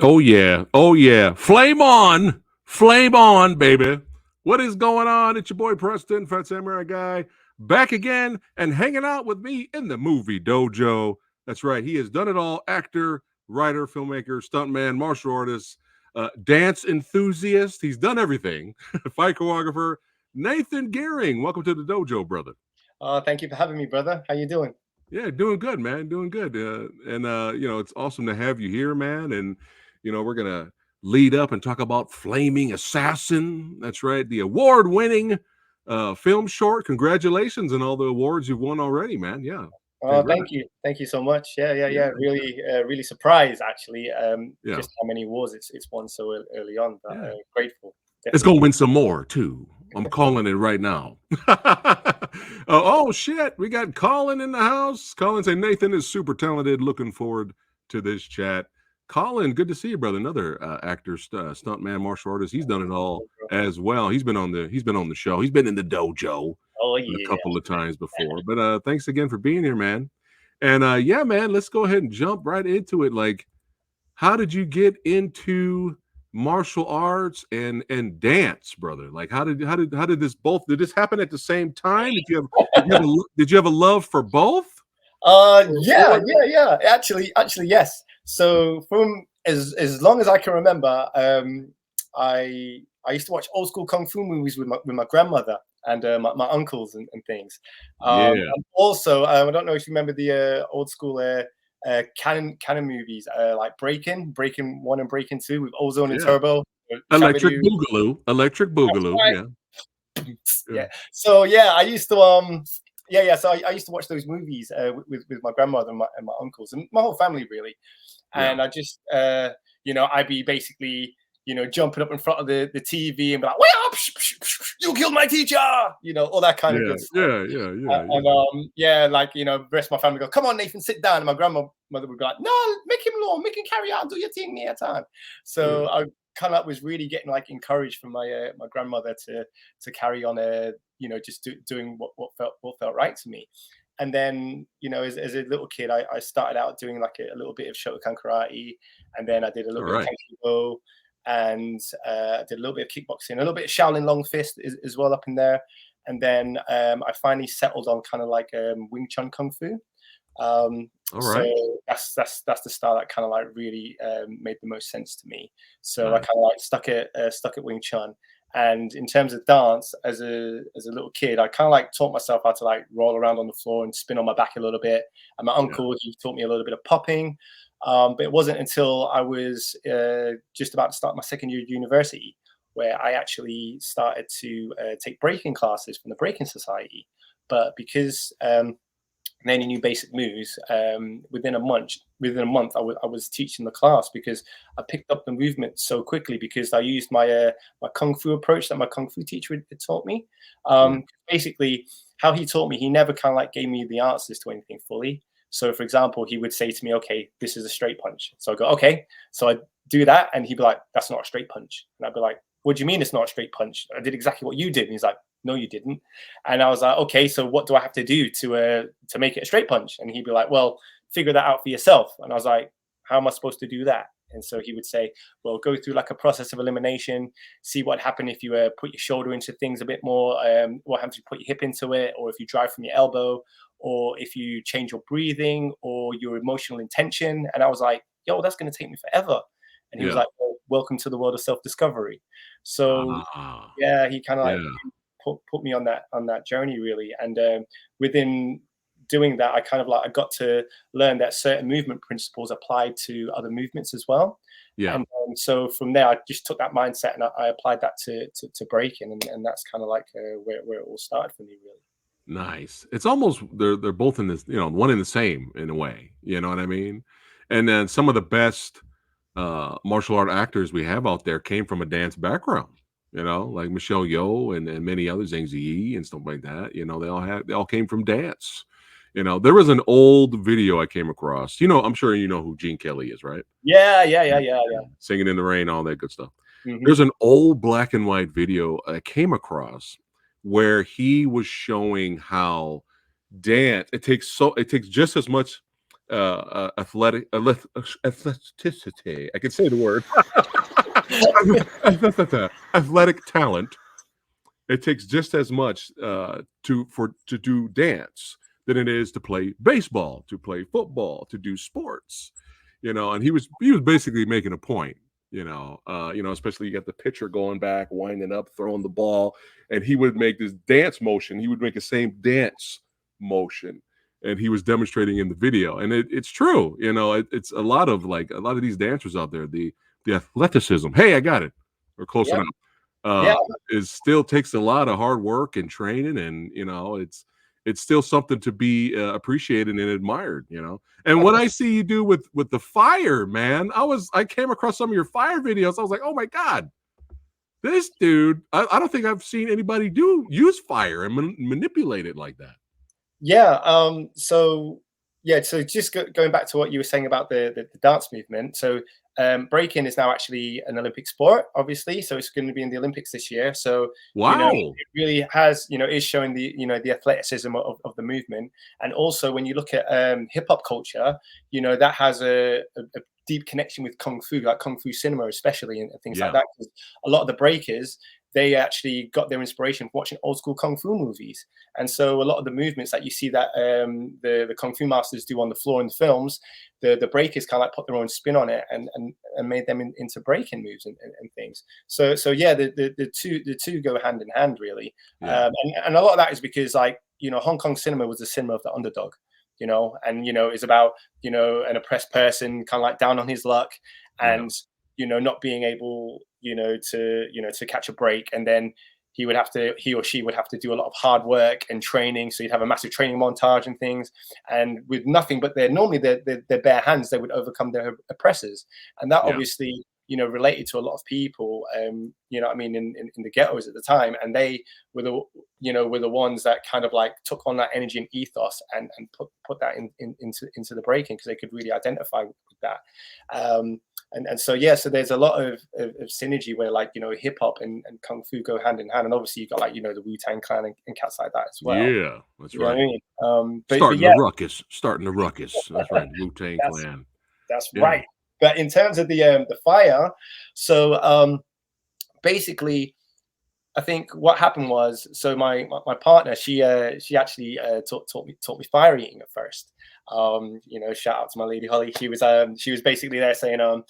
Oh yeah. Oh yeah. Flame on. Flame on, baby. What is going on? It's your boy Preston, Fat Samurai Guy, back again and hanging out with me in the movie Dojo. That's right. He has done it all. Actor, writer, filmmaker, stuntman, martial artist, dance enthusiast. He's done everything. Fight choreographer, Nathan Geering. Welcome to the Dojo, brother. Thank you for having me, brother. How you doing? Yeah, doing good, man. Doing good. It's awesome to have you here, man. And we're gonna lead up and talk about Flaming Assassin. That's right, the award-winning film short. Congratulations on all the awards you've won already, man. Yeah. Thank you. Thank you so much. Yeah. Really, really surprised actually. Just how many awards it's won so early on. But grateful. Definitely. It's gonna win some more too. I'm calling it right now. Oh shit, we got Colin in the house. Colin say Nathan is super talented. Looking forward to this chat. Colin, good to see you, brother. Another actor, stuntman, martial artist. He's done it all as well. He's been on the show. He's been in the dojo a couple of times before. But thanks again for being here, man. And yeah, man, let's go ahead and jump right into it. Like, how did you get into martial arts and dance, brother? Like, how did this happen at the same time? Did you have a love for both? Yeah. Actually, yes. So from as long as I can remember, I used to watch old school kung fu movies with my grandmother and my uncles and things. And also, I don't know if you remember the old school canon movies like Breaking 1 and Breaking 2 with Ozone and Turbo. Electric Boogaloo. Yeah. So yeah, I used to So I used to watch those movies with my grandmother and my uncles and my whole family really. And I just I'd be basically jumping up in front of the TV and be like, "Wait up! You killed my teacher!" All that kind of good stuff. The rest of my family go, "Come on, Nathan, sit down." And my grandmother would be like, "No, make him alone, make him carry on, do your thing near time." So I kind of was really getting like encouraged from my grandmother to carry on, just doing what felt right to me. And then, as a little kid, I started out doing like a little bit of Shotokan karate, and then I did a little bit of Taekwondo, and I did a little bit of kickboxing, a little bit of Shaolin Long Fist as well up in there. And then I finally settled on kind of like Wing Chun Kung Fu. So that's the style that kind of like really made the most sense to me. So I kind of like stuck at Wing Chun. And in terms of dance, as a little kid, I kind of like taught myself how to like roll around on the floor and spin on my back a little bit. And my uncle, he taught me a little bit of popping. But it wasn't until I was just about to start my second year of university where I actually started to take breaking classes from the Breaking Society. But because many new basic moves, within a month, I was teaching the class because I picked up the movement so quickly because I used my kung fu approach that my kung fu teacher had taught me. Basically, how he taught me, he never kind of like gave me the answers to anything fully. So, for example, he would say to me, "Okay, this is a straight punch." So I go, "Okay." So I do that, and he'd be like, "That's not a straight punch." And I'd be like, "What do you mean it's not a straight punch? I did exactly what you did." And he's like, "No, you didn't." And I was like, "Okay, so what do I have to do to make it a straight punch?" And he'd be like, "Well, figure that out for yourself." And I was like, "How am I supposed to do that?" And so he would say, "Well, go through like a process of elimination, see what happened if you put your shoulder into things a bit more, what happens if you put your hip into it, or if you drive from your elbow, or if you change your breathing or your emotional intention." And I was like, "Yo, that's going to take me forever." And he was like, "Well, welcome to the world of self-discovery." So he kind of like put me on that journey really. And within doing that, I got to learn that certain movement principles apply to other movements as well. And so from there, I just took that mindset and I applied that to breaking, and that's kind of like where it all started for me, really. Nice. It's almost they're both in this, one in the same in a way. You know what I mean? And then some of the best martial art actors we have out there came from a dance background. Like Michelle Yeoh and many others, Zhang Ziyi and stuff like that. They all came from dance. There was an old video I came across. I'm sure you know who Gene Kelly is, right? Yeah. Singing in the Rain, all that good stuff. Hmm. There's an old black and white video I came across where he was showing how dance it takes just as much athleticity. I can say the word athletic talent. It takes just as much to do dance than it is to play baseball, to play football, to do sports. And he was basically making a point. Especially you got the pitcher going back, winding up, throwing the ball, and he would make this dance motion. He would make the same dance motion, and he was demonstrating in the video. And it's true. It's a lot of these dancers out there. The athleticism. Hey, I got it. We're close Yeah. enough. Yeah. It still takes a lot of hard work and training, and it's still something to be appreciated and admired. And what I see you do with the fire, man, I came across some of your fire videos. I was like, oh my god, this dude. I don't think I've seen anybody use fire and manipulate it like that. Yeah. So just going back to what you were saying about the dance movement. So breaking is now actually an Olympic sport, obviously. So it's going to be in the Olympics this year. So Wow. it really has is showing the athleticism of the movement. And also when you look at hip hop culture, that has a deep connection with kung fu, like kung fu cinema, especially, and things like Yeah. that. 'Cause a lot of the breakers, they actually got their inspiration from watching old school kung fu movies. And so a lot of the movements that you see that the kung fu masters do on the floor in the films, the breakers kind of like put their own spin on it and made them into breaking moves and things. So yeah, the two go hand in hand really. Yeah. And a lot of that is because Hong Kong cinema was the cinema of the underdog. And it's about an oppressed person kind of like down on his luck and not being able to catch a break, and then he or she would have to do a lot of hard work and training. So you'd have a massive training montage and things, and with nothing but their bare hands, they would overcome their oppressors. And that obviously related to a lot of people, in the ghettos at the time, and they were the ones that kind of like took on that energy and ethos and put that into the breaking, because they could really identify with that. So there's a lot of synergy where hip hop and kung fu go hand in hand, and obviously you got the Wu-Tang Clan and cats like that as well. Yeah, that's You know right. what I mean? Starting the ruckus. That's right. Wu-Tang that's Clan. that's Yeah. right. But in terms of the fire, so basically, I think what happened was, so my partner, she actually taught me fire eating at first. Shout out to my lady Holly. She was basically there saying, I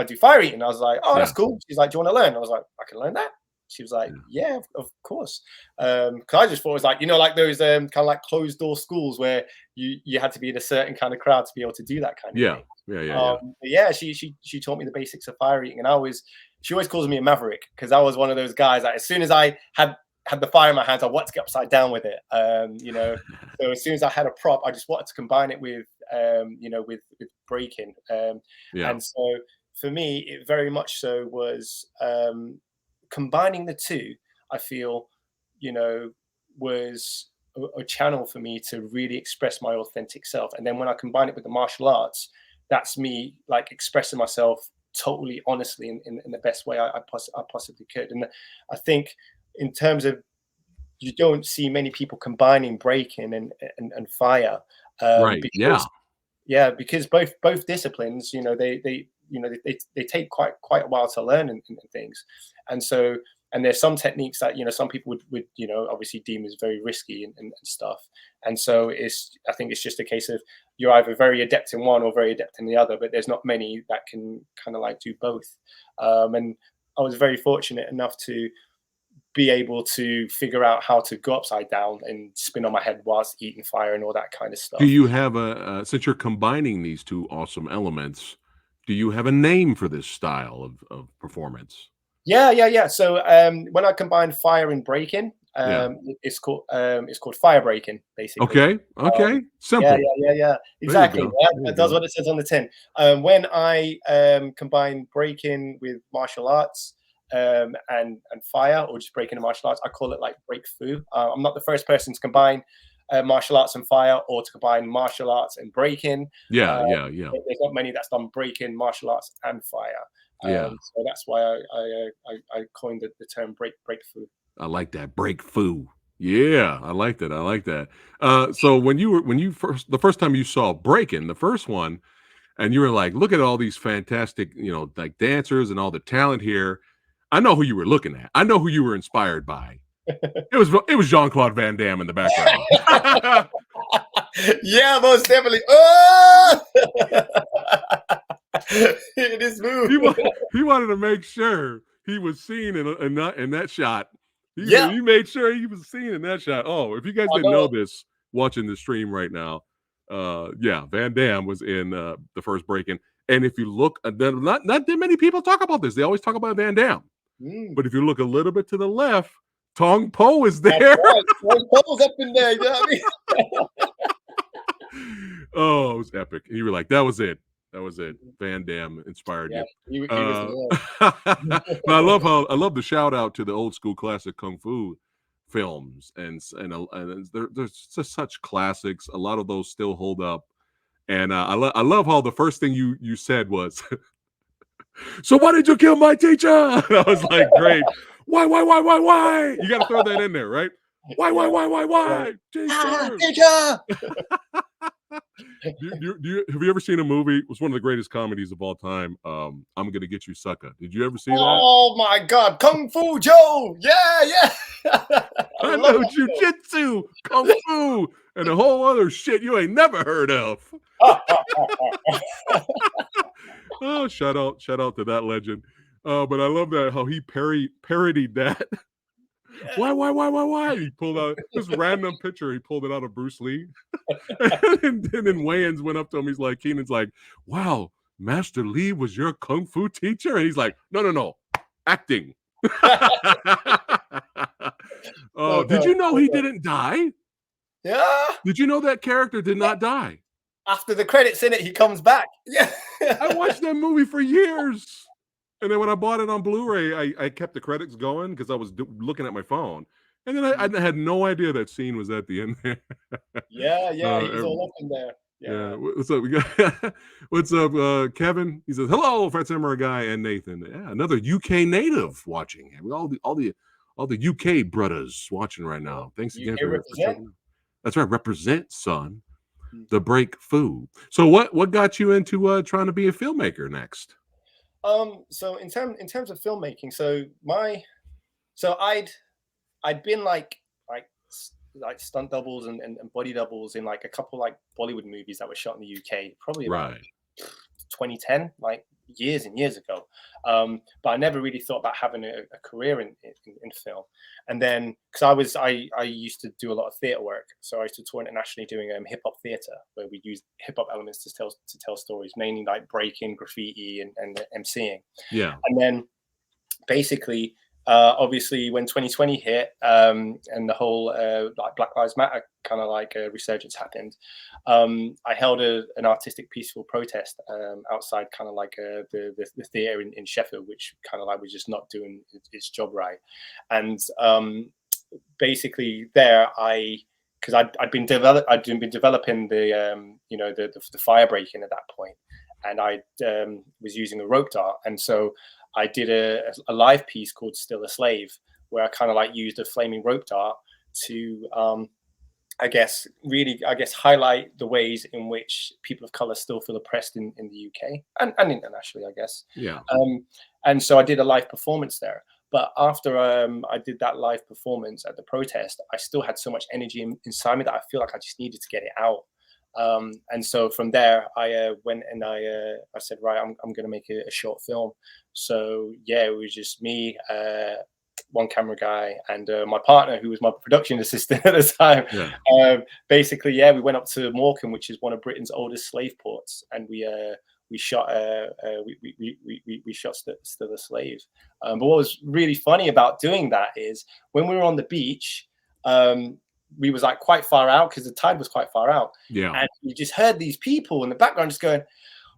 do fire eating. I was like, oh, that's cool. She's like, do you want to learn? I was like, I can learn that. She was like, yeah, of course. Cause I just thought it was like those kind of like closed door schools where you had to be in a certain kind of crowd to be able to do that kind of thing. Yeah. She taught me the basics of fire eating, and she always calls me a maverick, because I was one of those guys that as soon as I had the fire in my hands, I wanted to get upside down with it. So as soon as I had a prop, I just wanted to combine it with breaking. And so for me, it very much so was combining the two. I feel, was a channel for me to really express my authentic self. And then when I combine it with the martial arts, that's me like expressing myself totally honestly in the best way I possibly could. And I think in terms of, you don't see many people combining breaking and fire, Right. because both disciplines, they take quite a while to learn and things. And so, and there's some techniques that some people would obviously deem as very risky and stuff. And so I think it's just a case of you're either very adept in one or very adept in the other, but there's not many that can kind of like do both. And I was very fortunate enough to be able to figure out how to go upside down and spin on my head whilst eating fire and all that kind of stuff. Do you have since you're combining these two awesome elements, do you have a name for this style of performance? Yeah. So when I combine fire and breaking, Yeah. It's called fire breaking, basically. Okay. Yeah, Simple. yeah. There you Exactly. go. Yeah, There you that does go. what it says on the tin. When I combine breaking with martial arts and fire, or just breaking and martial arts, I call it like break fu. I'm not the first person to combine martial arts and fire, or to combine martial arts and breaking. Yeah. Uh, Yeah. Yeah. there's not many that's done breaking, martial arts, and fire. Yeah. So that's why I coined the term break fu. I like that break foo. Yeah, I like that. I like that. So when you the first time you saw Breaking, the first one, and you were like, look at all these fantastic, like dancers and all the talent here. I know who you were looking at. I know who you were inspired by. It was Jean-Claude Van Damme in the background. Yeah, most definitely. Oh! It is move. He wanted to make sure he was seen in that shot. Yeah, He made sure he was seen in that shot. Oh, if you guys I didn't know know. this, watching the stream right now, yeah, Van Damme was in the first Breaking. And if you look, not that many people talk about this. They always talk about Van Damme, Mm, but if you look a little bit to the left, Tong Po is that's there. right. There's bubbles up in there. You know what I mean? Oh, it was epic. And you were like, that was it. That was it. Van Damme inspired Yeah, you. he was the But I love the shout out to the old school classic kung fu films, and there's just such classics. A lot of those still hold up, and I love how the first thing you said was, "So why did you kill my teacher?" And I was like, "Great. Why? You got to throw that in there, right? Yeah. Why, Ah, teacher?" teacher! Have you ever seen a movie? It was one of the greatest comedies of all time. I'm gonna get you, sucker. Did you ever see that? Oh my God, Kung Fu Joe! Yeah. I I love know that jujitsu, kung fu, and a whole other shit you ain't never heard of. film. Oh, shout out to that legend. But I love that how he parodied that. Yeah. Why? He pulled out this random picture. He pulled it out of Bruce Lee, and then Wayans went up to him. He's like, Keenan's like, "Wow, Master Lee was your kung fu teacher?" And he's like, "No, acting." Oh, So did good. you know So he good. didn't die? Yeah. Did you know that character did not die? After the credits in it, he comes back. Yeah. I watched that movie for years. And then when I bought it on Blu-ray, I kept the credits going because I was looking at my phone. And then I had no idea that scene was at the end there. Yeah, he was Uh, all up in there. yeah, Yeah. what's up? We got what's up, Kevin? He says, "Hello, PhatSamuraiGuy and Nathan." Yeah, another UK native watching. We all the UK brothers watching right now. Thanks again UK for represent. checking out. That's right, represent, son. Mm. The break fu. So what got you into trying to be a filmmaker next? So in terms of filmmaking, so I'd been like stunt doubles and body doubles in like a couple like Bollywood movies that were shot in the UK, probably about Right. 2010, like years and years ago. But I never really thought about having a career in film. And then because I used to do a lot of theatre work, so I used to tour internationally doing hip hop theatre, where we used hip hop elements to tell stories, mainly like breaking, graffiti, and MCing. Yeah. And then basically, obviously, when 2020 hit and the whole like Black Lives Matter kind of like resurgence happened, I held an artistic peaceful protest outside kind of like the theatre in Sheffield, which kind of like was just not doing its job right. And basically, there because I'd been developing the fire breaking at that point, and I was using a rope dart, and so I did a live piece called "Still a Slave," where I kind of like used a flaming rope dart to I guess highlight the ways in which people of color still feel oppressed in the UK and internationally, I guess. Yeah. And so I did a live performance there. But after I did that live performance at the protest, I still had so much energy inside me that I feel like I just needed to get it out. And so from there, I went and I said, right, I'm going to make a short film. So yeah, it was just me, one camera guy, and my partner, who was my production assistant at the time. Yeah. Basically, yeah, we went up to Morecambe, which is one of Britain's oldest slave ports, and we shot we shot Still a Slave. But what was really funny about doing that is when we were on the beach, we was like quite far out because the tide was quite far out. Yeah. And you just heard these people in the background just going,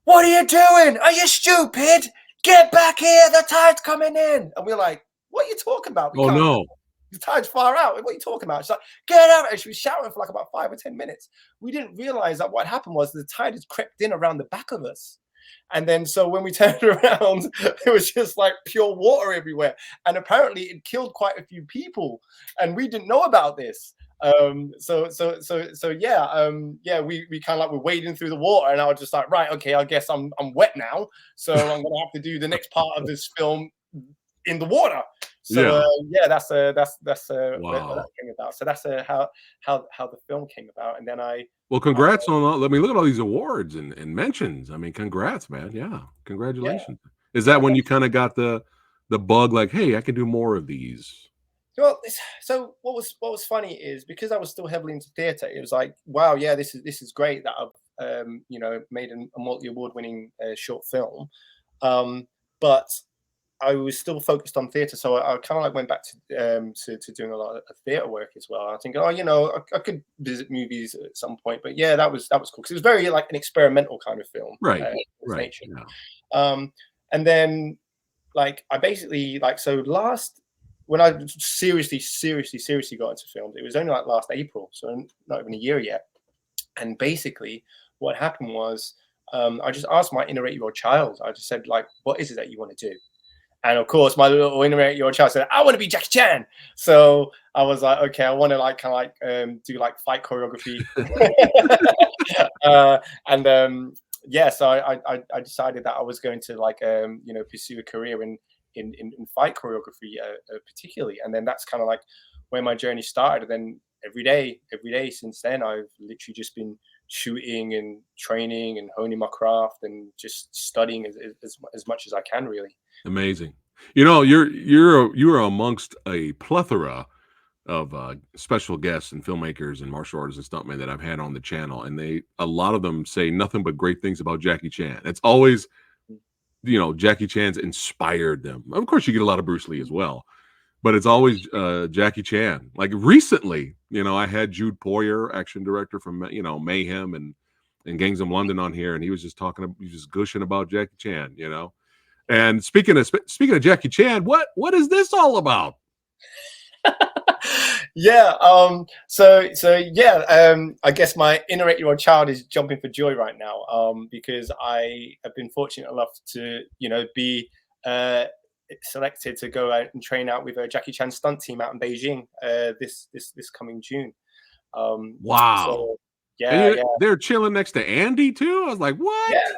"What are you doing? Are you stupid? Get back here! The tide's coming in!" And we're like, "What are you talking about? We Oh can't. no. The tide's far out. What are you talking about?" She's like, "Get out!" And she was shouting for like about 5 or 10 minutes. We didn't realize that what happened was the tide had crept in around the back of us. And then so when we turned around, it was just like pure water everywhere. And apparently it killed quite a few people. And we didn't know about this. Yeah, we kind of like were wading through the water, and I was just like, right, okay, I guess I'm wet now, so I'm gonna have to do the next part of this film in the water. So Yeah. that's where Wow. that came about. So that's how the film came about, and then Well, congrats on all. I mean, look at all these awards and mentions. I mean, congrats, man. Yeah, congratulations. Is that when you kind of got the bug, like, hey, I can do more of these? Well, so what was funny is because I was still heavily into theatre, it was like, wow, yeah, this is great that I've made a multi-award winning short film, but I was still focused on theatre, so I kind of like went back to doing a lot of theatre work as well. I think, I could visit movies at some point, but yeah, that was cool because it was very like an experimental kind of film, Right. its Right. nature. Yeah. And then like I basically when I seriously got into films, it was only like last April, so not even a year yet. And basically, what happened was I just asked my inner 8-year-old child. I just said, like, "What is it that you want to do?" And of course, my little inner 8-year-old child said, "I want to be Jackie Chan." So I was like, "Okay, I want to like kind of like do like fight choreography." So I decided that I was going to like pursue a career in fight choreography particularly, and then that's kind of like where my journey started. And then every day since then, I've literally just been shooting and training and honing my craft and just studying as much as I can, really. Amazing. You know, you're amongst a plethora of special guests and filmmakers and martial artists and stuntmen that I've had on the channel, and a lot of them say nothing but great things about Jackie Chan. It's always, Jackie Chan's inspired them. Of course, you get a lot of Bruce Lee as well, but it's always Jackie Chan. Like recently, I had Jude Poyer, action director from Mayhem and Gangs of London on here, and he was just gushing about Jackie Chan. And speaking of Jackie Chan, what is this all about? Yeah. I guess my inner 8-year-old child is jumping for joy right now. Because I have been fortunate enough to, be selected to go out and train out with a Jackie Chan stunt team out in Beijing this coming June. Wow. So, and they're chilling next to Andy too. I was like, what? Yeah.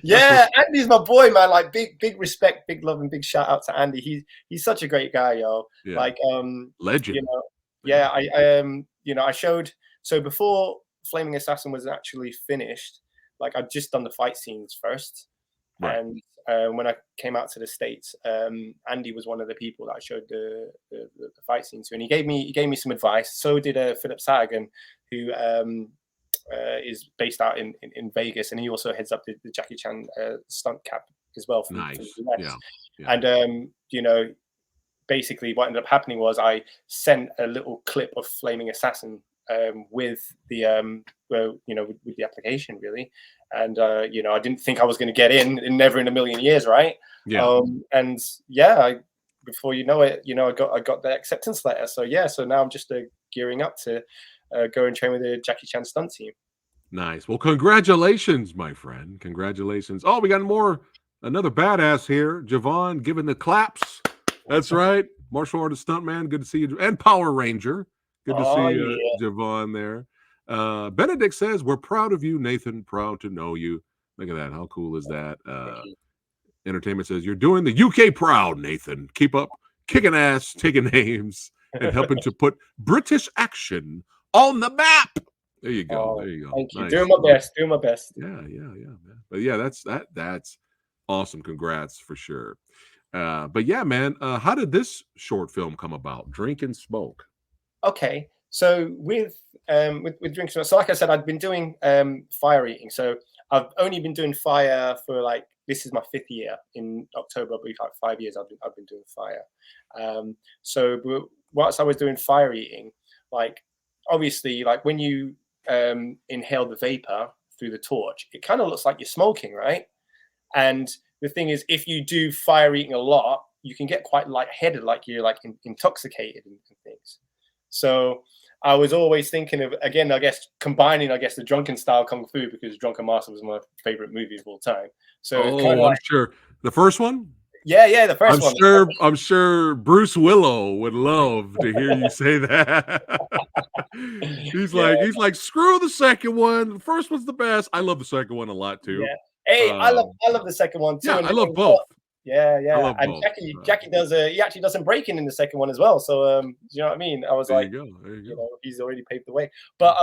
Yeah, Andy's my boy, man. Like big respect, big love, and big shout out to Andy. He's such a great guy, yo. Yeah. Like Legend. I showed, so before Flaming Assassin was actually finished, like I'd just done the fight scenes first. Right. And when I came out to the States, Andy was one of the people that I showed the fight scene to, and he gave me some advice. So did Philip Sagan, who is based out in Vegas, and he also heads up the Jackie Chan stunt cap as well. Nice. Yeah. And basically what ended up happening was I sent a little clip of Flaming Assassin with the with the application, really. And I didn't think I was going to get in, never in a million years, right? Yeah. Before you know it, I got the acceptance letter. So now I'm just gearing up to go and train with the Jackie Chan stunt team. Nice. Well, congratulations, my friend. Congratulations. Oh, we got another badass here. Javon giving the claps. That's right. Martial artist stuntman. Good to see you. And Power Ranger. Good to see Javon there. Benedict says, we're proud of you, Nathan. Proud to know you. Look at that. How cool is that? Entertainment says, you're doing the UK proud, Nathan. Keep up kicking ass, taking names, and helping to put British action on the map. There you go. There you go. Thank you. Nice. Doing my best. Doing my best. Yeah, man. But yeah, that's awesome. Congrats for sure. But yeah, man, how did this short film come about? Drink and Smoke. Okay. So with Drink and Smoke, so like I said, I'd been doing fire eating. So I've only been doing fire for like, this is my 5th year. In October, I'll be like 5 years I've been doing fire. So whilst I was doing fire eating, like obviously, like when you inhale the vapor through the torch, it kind of looks like you're smoking, right? And the thing is, if you do fire eating a lot, you can get quite lightheaded, like you're like intoxicated and things. So I was always thinking of, again, I guess combining, I guess, the drunken style kung fu, because Drunken Master was my favorite movie of all time. So it's kind of I'm like, sure the first one. yeah, the first one. I'm sure Bruce Willow would love to hear you say that. he's Yeah, like, screw the second one. The first one's the best. I love the second one a lot too. yeah. Hey, I Um, love the second one too. yeah, And I love both. yeah, I yeah. love And both. Jackie does he actually does some breaking in the second one as well. So you know what I mean? I was There like, you go. There you you go. know, he's already paved the way. But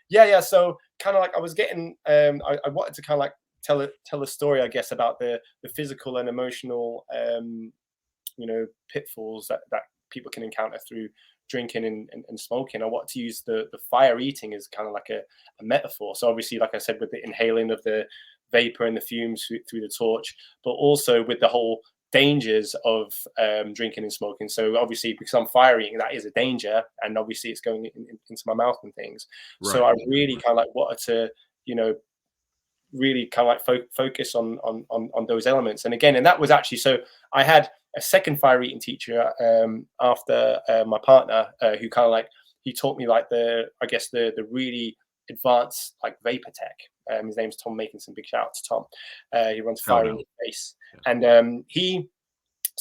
yeah. So kind of like I was getting I wanted to kind of like tell a story, I guess, about the physical and emotional you know, pitfalls that people can encounter through drinking and smoking. I want to use the fire eating as kind of like a metaphor. So obviously, like I said, with the inhaling of the vapor and the fumes through the torch, but also with the whole dangers of drinking and smoking. So obviously, because I'm fire eating, that is a danger, and obviously it's going into my mouth and things. Right. So I really kind of like wanted to, you know, really kind of like focus on those elements. And again, and that was actually, so I had a second fire eating teacher after my partner who kind of like, he taught me like I guess the really advanced like vapor tech. His name's Tom Makinson. Big shout out to Tom. He runs Fire in Your Face. Yeah. And he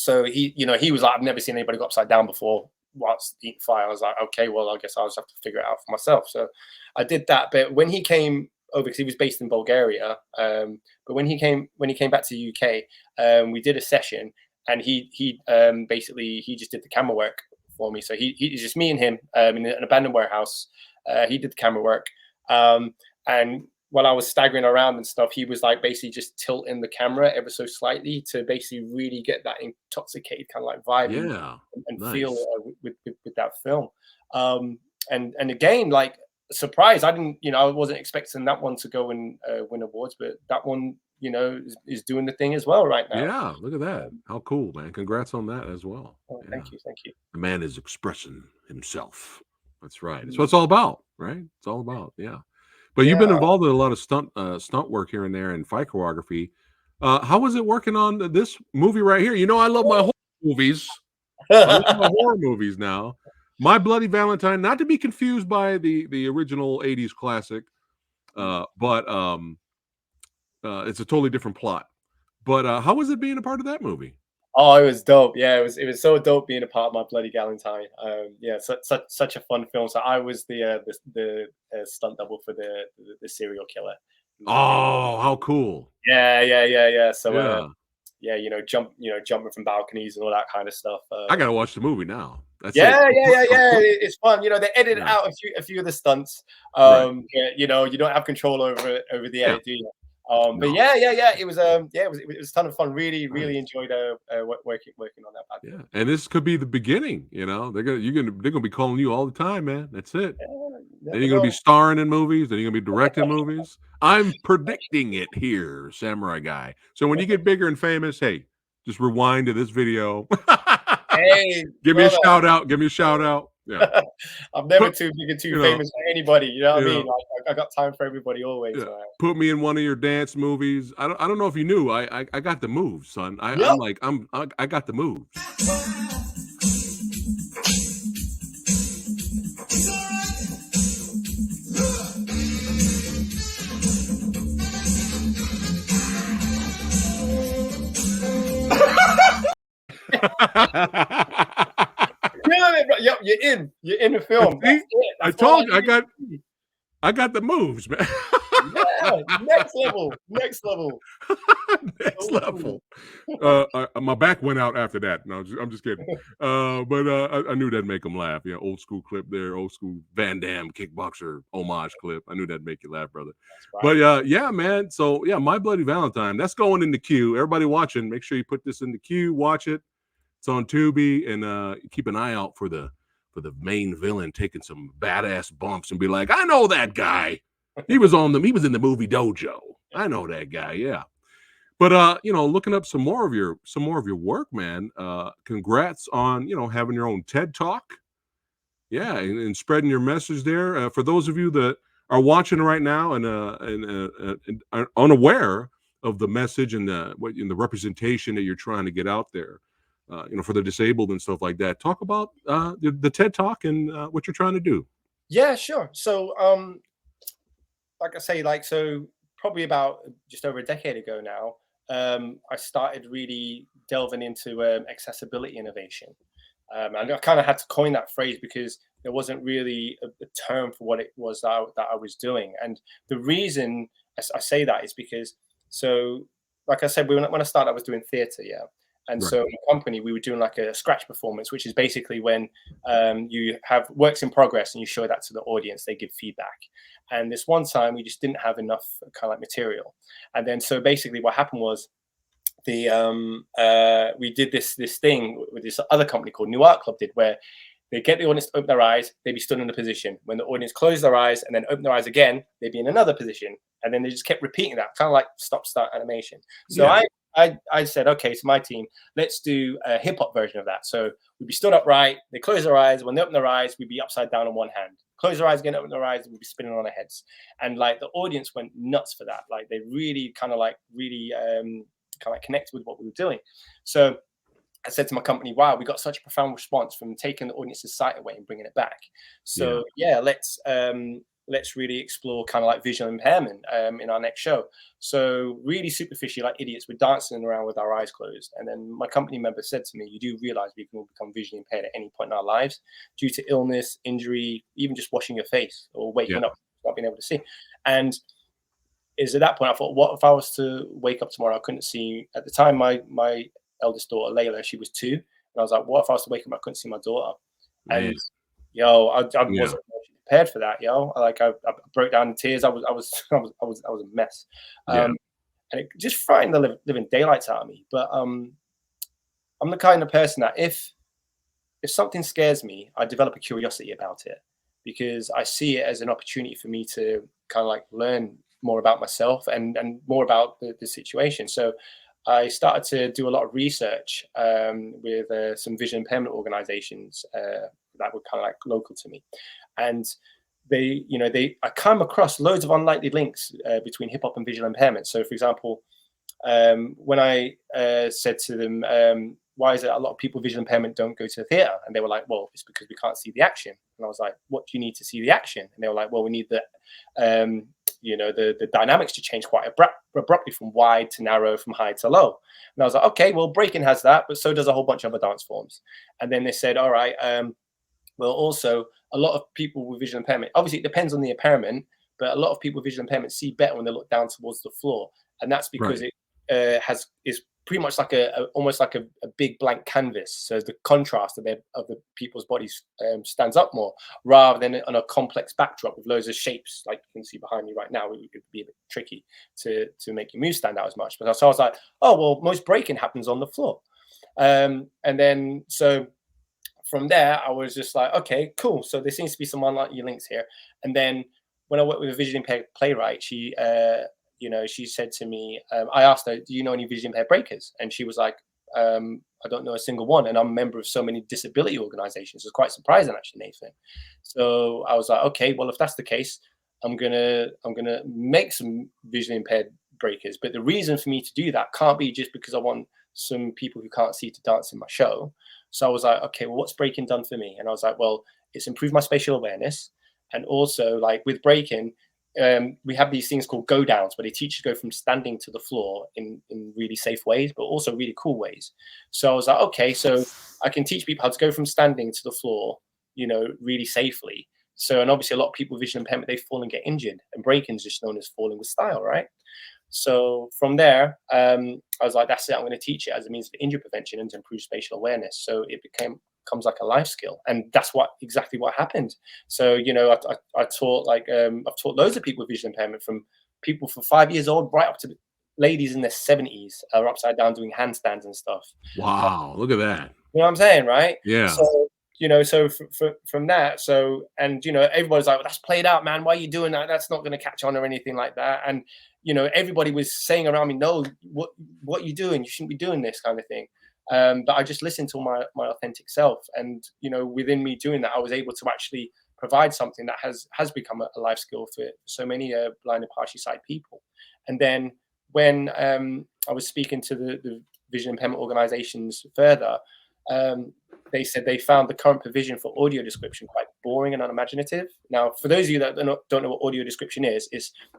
you know, he was like, I've never seen anybody go upside down before whilst eating fire. I was like, okay, well, I guess I'll just have to figure it out for myself. So I did that. But when he came over, because he was based in Bulgaria, but when he came back to the UK, we did a session, and he basically he just did the camera work for me. So he's just me and him in an abandoned warehouse. He did the camera work, and while I was staggering around and stuff, he was like basically just tilting the camera ever so slightly to basically really get that intoxicated kind of like vibe and nice. Feel with that film. And again, like, surprise, I didn't, you know, I wasn't expecting that one to go and win awards, but that one, you know, is doing the thing as well right now. Yeah, look at that. How cool, man. Congrats on that as well. Oh, yeah. Thank you. The man is expressing himself. That's right. That's what it's all about, right? It's all about, yeah. But you've been involved in a lot of stunt work here and there and fight choreography. How was it working on this movie right here? You know, I love my horror movies. I love my horror movies now. My Bloody Valentine, not to be confused by the original 80s classic, but it's a totally different plot. But how was it being a part of that movie? Oh, it was dope. Yeah, it was so dope being a part of My Bloody Valentine. Yeah, such a fun film. So I was the stunt double for the serial killer. Oh, how cool! Yeah. So yeah, you know, jumping from balconies and all that kind of stuff. I gotta watch the movie now. That's yeah. It's fun. You know, they edited out a few of the stunts. Right. You know, you don't have control over the edit, do you? But yeah, it was it was a ton of fun. Really enjoyed working on that. Yeah, and this could be the beginning. You know, they're gonna be calling you all the time, man. That's it. Then you're gonna be starring in movies. Then you're gonna be directing movies. I'm predicting it here, Samurai Guy. So when you get bigger and famous, hey, just rewind to this video. Hey, give me a shout out. Give me a shout out. Yeah. I'm never too big and too famous for anybody. You know what I mean? Like, I got time for everybody always. Yeah. Put me in one of your dance movies. I don't know if you knew. I got the moves, son. I got the moves. Yep, you're in the film. That's it. I told you I got the moves, man. Yeah, next level. Next level. My back went out after that. No, I'm just kidding. But I knew that'd make them laugh. Yeah, old school clip there, old school Van Damme kickboxer homage clip. I knew that'd make you laugh, brother. Right. But yeah, man. So yeah, My Bloody Valentine. That's going in the queue. Everybody watching, make sure you put this in the queue. Watch it. It's on Tubi, and keep an eye out for the main villain taking some badass bumps and be like, I know that guy. He was in the movie Dojo. I know that guy. Yeah. But looking up some more of your work, man. Congrats on having your own TED Talk. Yeah, and spreading your message there. For those of you that are watching right now and are unaware of the message and the representation that you're trying to get out there, for the disabled and stuff like that. Talk about the TED Talk and what you're trying to do. Yeah, sure. So, like I say, like so, probably about just over a decade ago now, I started really delving into accessibility innovation. And I kind of had to coin that phrase because there wasn't really a term for what it was that I was doing. And the reason I say that is because, so like I said, when I started, I was doing theatre, yeah. And Right. so in the company, we were doing like a scratch performance, which is basically when you have works in progress and you show that to the audience, they give feedback. And this one time, we just didn't have enough kind of like material. And then so basically, what happened was we did this thing with this other company called New Art Club did, where they get the audience to open their eyes, they'd be stood in a position. When the audience closed their eyes and then open their eyes again, they'd be in another position. And then they just kept repeating that, kind of like stop-start animation. So Yeah. I said, okay, to my team, let's do a hip hop version of that. So we'd be stood upright, they close their eyes. When they open their eyes, we'd be upside down on one hand. Close their eyes again, open their eyes, and we'd be spinning on our heads. And like the audience went nuts for that. Like they really kind of connected with what we were doing. So I said to my company, wow, we got such a profound response from taking the audience's sight away and bringing it back. So yeah, let's really explore kind of like visual impairment in our next show. So really superficially, like idiots, we're dancing around with our eyes closed. And then my company member said to me, you do realize we can all become visually impaired at any point in our lives due to illness, injury, even just washing your face or waking up, not being able to see. And is at that point I thought, what if I was to wake up tomorrow? I couldn't see at the time. My eldest daughter Layla, she was 2, and I was like, what if I was to wake up? I couldn't see my daughter, Man. and I wasn't prepared for that. I broke down in tears. I was a mess, and it just frightened the living daylights out of me. But I'm the kind of person that if something scares me, I develop a curiosity about it because I see it as an opportunity for me to kind of like learn more about myself and more about the situation. So I started to do a lot of research with some vision impairment organizations that were kind of like local to me. And I come across loads of unlikely links between hip hop and visual impairment. So for example, when I said to them, why is it a lot of people with visual impairment don't go to the theater? And they were like, well, it's because we can't see the action. And I was like, what do you need to see the action? And they were like, well, we need the dynamics to change quite abruptly from wide to narrow, from high to low. And I was like, okay, well, breaking has that, but so does a whole bunch of other dance forms. And then they said, all right, well, also a lot of people with visual impairment, obviously it depends on the impairment, but a lot of people with visual impairment see better when they look down towards the floor. And that's because it is pretty much like almost like a big blank canvas. So the contrast of the people's bodies stands up more rather than on a complex backdrop with loads of shapes like you can see behind me right now. It would be a bit tricky to make your moves stand out as much. But so I was like, oh well, most breaking happens on the floor. And then so from there, I was just like, okay, cool. So there seems to be some unlikely links here. And then when I worked with a visually impaired playwright, she said to me, I asked her, do you know any visually impaired breakers? And she was like, I don't know a single one. And I'm a member of so many disability organizations. It's quite surprising, actually, Nathan. So I was like, okay, well, if that's the case, I'm gonna make some visually impaired breakers. But the reason for me to do that can't be just because I want some people who can't see to dance in my show. So I was like, okay, well, what's breaking done for me? And I was like, well, it's improved my spatial awareness. And also, like with breaking, we have these things called go downs where they teach you to go from standing to the floor in really safe ways, but also really cool ways. So I was like, okay, so I can teach people how to go from standing to the floor, really safely. So, and obviously a lot of people with visual impairment, they fall and get injured, and breaking is just known as falling with style, right? So from there, I was like, that's it. I'm going to teach it as a means for injury prevention and to improve spatial awareness. So it becomes like a life skill, and that's exactly what happened. So I taught I've taught loads of people with visual impairment, from people from 5 years old right up to ladies in their 70s are upside down doing handstands and stuff. Wow, look at that. You know what I'm saying, right? Yeah. So so from that, so, and everybody's like, well, that's played out, man. Why are you doing that? That's not going to catch on or anything like that. And everybody was saying around me, no, what are you doing? You shouldn't be doing this kind of thing. But I just listened to my authentic self, and within me doing that, I was able to actually provide something that has become a life skill for so many blind and partially sighted people. And then when I was speaking to the vision impairment organizations further, they said they found the current provision for audio description quite boring and unimaginative. Now, for those of you that don't know what audio description is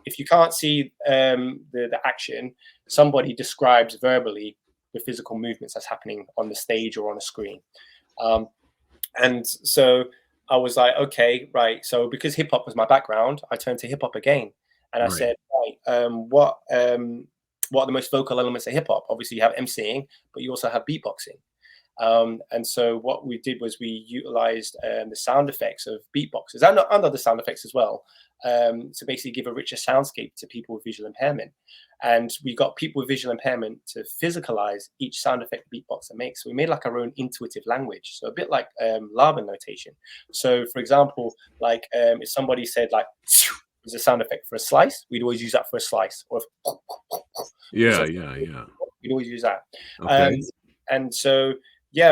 if you can't see the action, somebody describes verbally the physical movements that's happening on the stage or on a screen. And so I was like, okay, right. So because hip hop was my background, I turned to hip hop again, and I said, right, what are the most vocal elements of hip hop? Obviously, you have MCing, but you also have beatboxing. And so what we did was we utilized the sound effects of beatboxers and other sound effects as well, to basically give a richer soundscape to people with visual impairment. And we got people with visual impairment to physicalize each sound effect beatboxer makes. So we made like our own intuitive language, so a bit like Laban notation. So for example, like if somebody said like is a sound effect for a slice, we'd always use that for a slice. Or yeah, we'd always use that. Okay. And so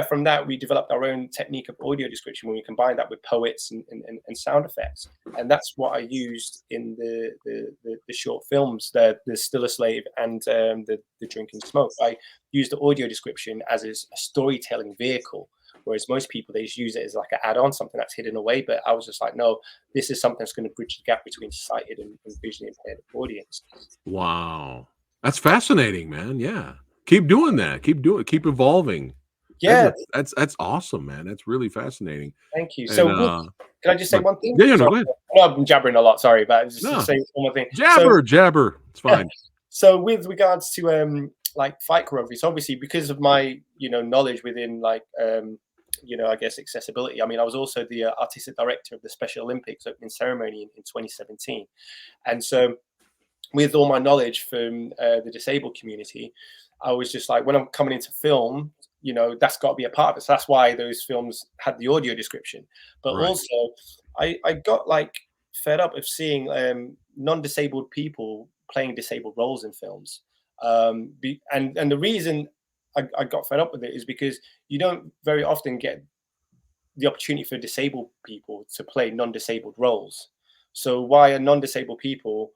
from that, we developed our own technique of audio description when we combined that with poets and sound effects. And that's what I used in the short films, the Still a Slave and the Drink and Smoke. I used the audio description as a storytelling vehicle, whereas most people, they just use it as like an add-on, something that's hidden away. But I was just like, no, this is something that's going to bridge the gap between sighted and visually impaired audience. Wow. That's fascinating, man. Yeah. Keep doing that. Keep evolving. Yeah, that's awesome, man. That's really fascinating. Thank you. And, So can I just say one thing? Yeah, no, go ahead. I know I've been jabbering a lot, sorry, but just to say one more thing. Jabber. It's fine. So with regards to like fight choreography, so obviously because of my knowledge within like I guess accessibility. I mean, I was also the artistic director of the Special Olympics opening ceremony in 2017, and so with all my knowledge from the disabled community, I was just like, when I'm coming into film, that's got to be a part of it. So that's why those films had the audio description. But also, I got like fed up of seeing non-disabled people playing disabled roles in films. And the reason I got fed up with it is because you don't very often get the opportunity for disabled people to play non-disabled roles. So why are non-disabled people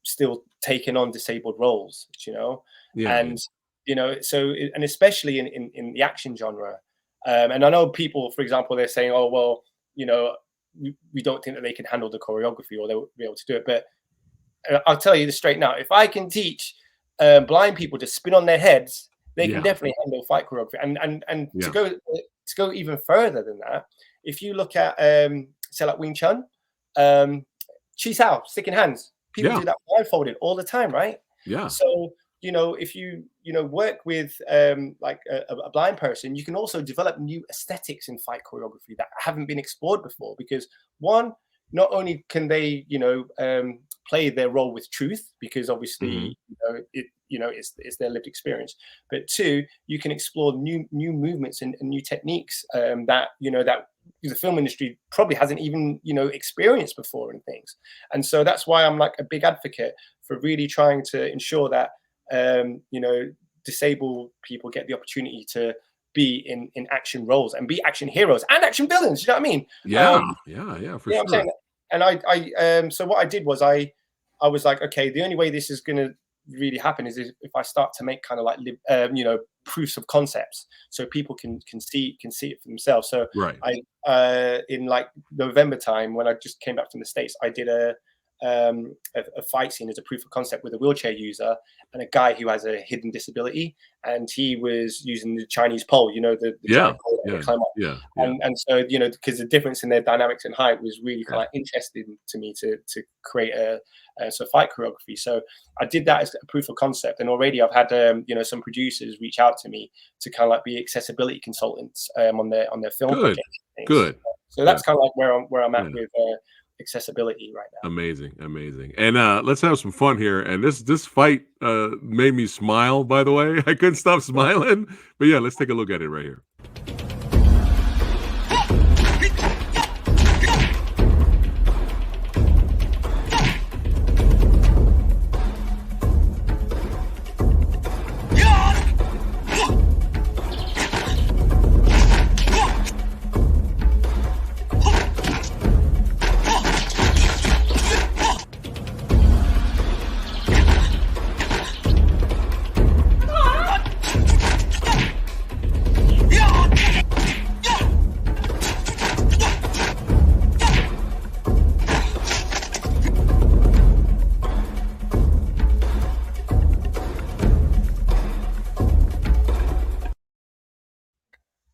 still taking on disabled roles? And and especially in the action genre, and I know people, for example, they're saying, oh well, we don't think that they can handle the choreography or they'll be able to do it. But I'll tell you this straight now: if I can teach blind people to spin on their heads, they can definitely handle fight choreography. And to go even further than that, if you look at say like Wing Chun, Chi Sao, sticking hands, people do that blindfolded all the time, right? Yeah. So if you work with like a blind person, you can also develop new aesthetics in fight choreography that haven't been explored before. Because one, not only can they play their role with truth, because obviously it's their lived experience, but two, you can explore new movements and new techniques that the film industry probably hasn't even experienced before and things. And so that's why I'm like a big advocate for really trying to ensure that disabled people get the opportunity to be in action roles and be action heroes and action villains. You know what I mean? Yeah, for sure. And I so what I did was I was like, okay, the only way this is going to really happen is if I start to make kind of like proofs of concepts, so people can see it for themselves. So I in like November time, when I just came back from the States, I did a fight scene as a proof of concept with a wheelchair user and a guy who has a hidden disability, and he was using the Chinese pole, the giant pole that climb up. And so because the difference in their dynamics and height was really kind of interesting to me to create a fight choreography. So I did that as a proof of concept, and already I've had some producers reach out to me to kind of like be accessibility consultants on their film projects. Good. So that's kind of like where I'm at with accessibility right now. Amazing. And let's have some fun here. And this fight made me smile, by the way. I couldn't stop smiling. But yeah, let's take a look at it right here.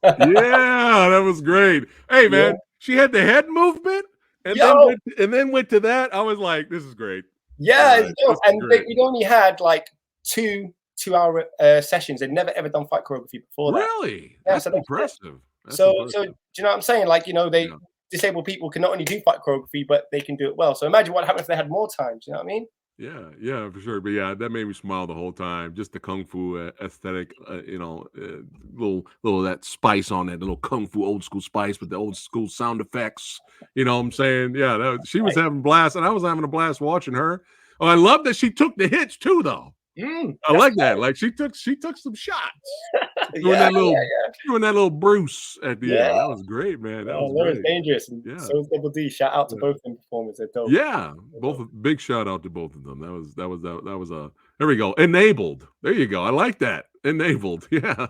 Yeah, that was great. Hey, Yeah. man, she had the head movement, and then Yo, went to that. I was like, this is great. yeah, All it's right, dope. this is And great. we'd only had like 2 2 hour sessions. They'd never ever done fight choreography before that. Really? Yeah, That's so that's it. impressive. That's So do impressive. you know what I'm saying? Like, they Yeah. disabled people can not only do fight choreography, but they can do it well. So imagine what happened if they had more time. Do you know what I mean? Yeah, yeah, for sure. But yeah, that made me smile the whole time. Just the kung fu aesthetic, little of that spice on it, little kung fu old school spice with the old school sound effects. You know what I'm saying? Yeah, she was Right. having a blast, and I was having a blast watching her. Oh, I love that she took the hits too, though. I That's like that. Like she took some shots, doing yeah, that little doing that little Bruce at the yeah. end. That was great, man. That was Laura's great. dangerous, and Yeah. so is Double D. Shout out to Yeah. both of them performers. They're dope. Yeah, They're both dope. big shout out to both of them. That was a there we go. Enabled. There you go. I like that. Enabled. Yeah.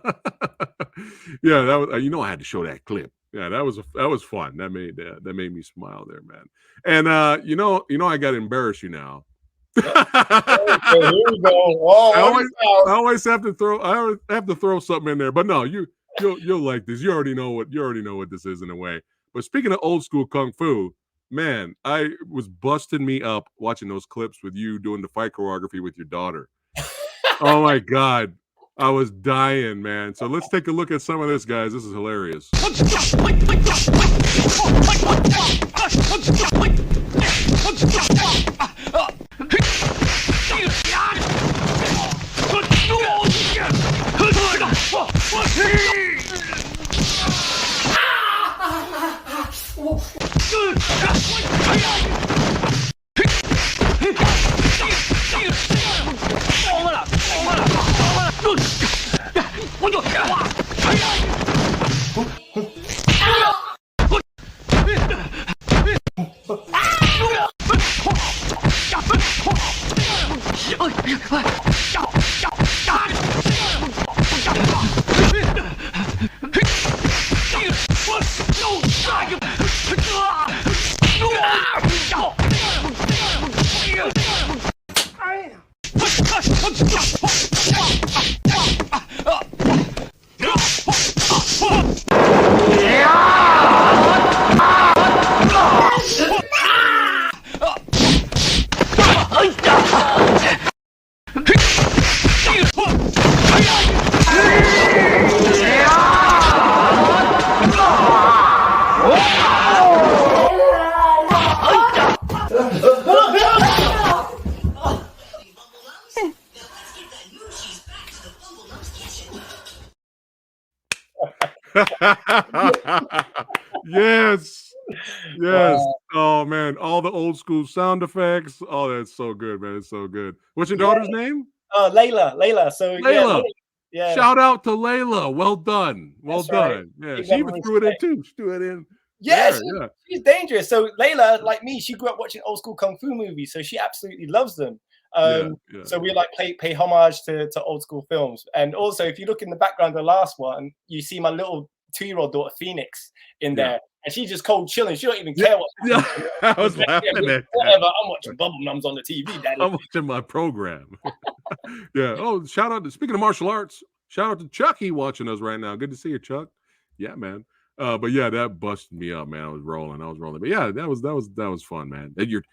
Yeah, that was I had to show that clip. Yeah, that was fun. That made me smile there, man. And I got to embarrass you now. Oh, okay, here we go. Oh, I what always is out? I always have to throw something in there. But no, you'll like this. You already know what this is in a way. But speaking of old school kung fu, man, I was busting me up watching those clips with you doing the fight choreography with your daughter. Oh my god. I was dying, man. So let's take a look at some of this, guys. This is hilarious. Yes. Yes. Wow. Oh man, all the old school sound effects. Oh, that's so good, man. It's so good. What's your Yeah. daughter's name? Layla. So yeah, Layla. yeah, Shout out to Layla. Well done. Well that's right. done. Yeah, Big she love even and threw it in respect. too. She threw it in Yeah, there. Yeah. she's dangerous. So Layla, like me, she grew up watching old school kung fu movies, so she absolutely loves them. Yeah. Yeah. So we like pay homage to old school films. And also, if you look in the background of the last one, you see my little 2-year-old daughter Phoenix in Yeah. there, and she's just cold chilling. She don't even Yeah. care what's Yeah. happening. I was Yeah, laughing at that. whatever. I'm watching Bubble Mums on the TV, Daddy. I'm watching my program. Yeah. Oh, shout out to speaking of martial arts, shout out to Chucky watching us right now. Good to see you, Chuck. Yeah, man. But yeah, that busted me up, man. I was rolling. But yeah, that was fun, man. And you're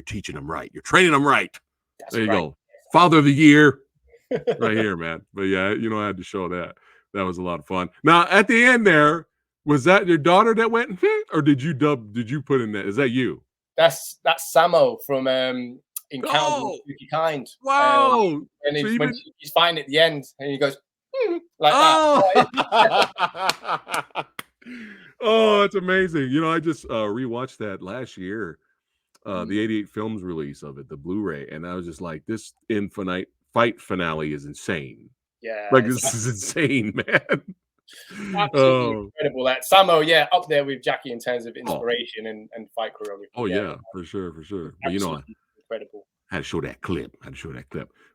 teaching them right. You're training them right. That's There you right. go. Father of the year, right here, man. But yeah, I had to show that. That was a lot of fun. Now, at the end there, was that your daughter that went, or did you put in that? Is that you? That's Samo from Encounters with Oh, Spooky Kind. wow. And So it's you when did. he's fine at the end, and he goes like that. Oh. Oh, that's amazing. I just rewatched that last year, the 88 films release of it, the Blu-ray, and I was just like, this infinite fight finale is insane. Yeah, Like, it's this is insane, man. absolutely Oh, incredible. That Samo, yeah, up there with Jackie in terms of oh, inspiration and fight choreography. oh Yeah, yeah, for sure, for sure. But absolutely incredible. I had to show that clip.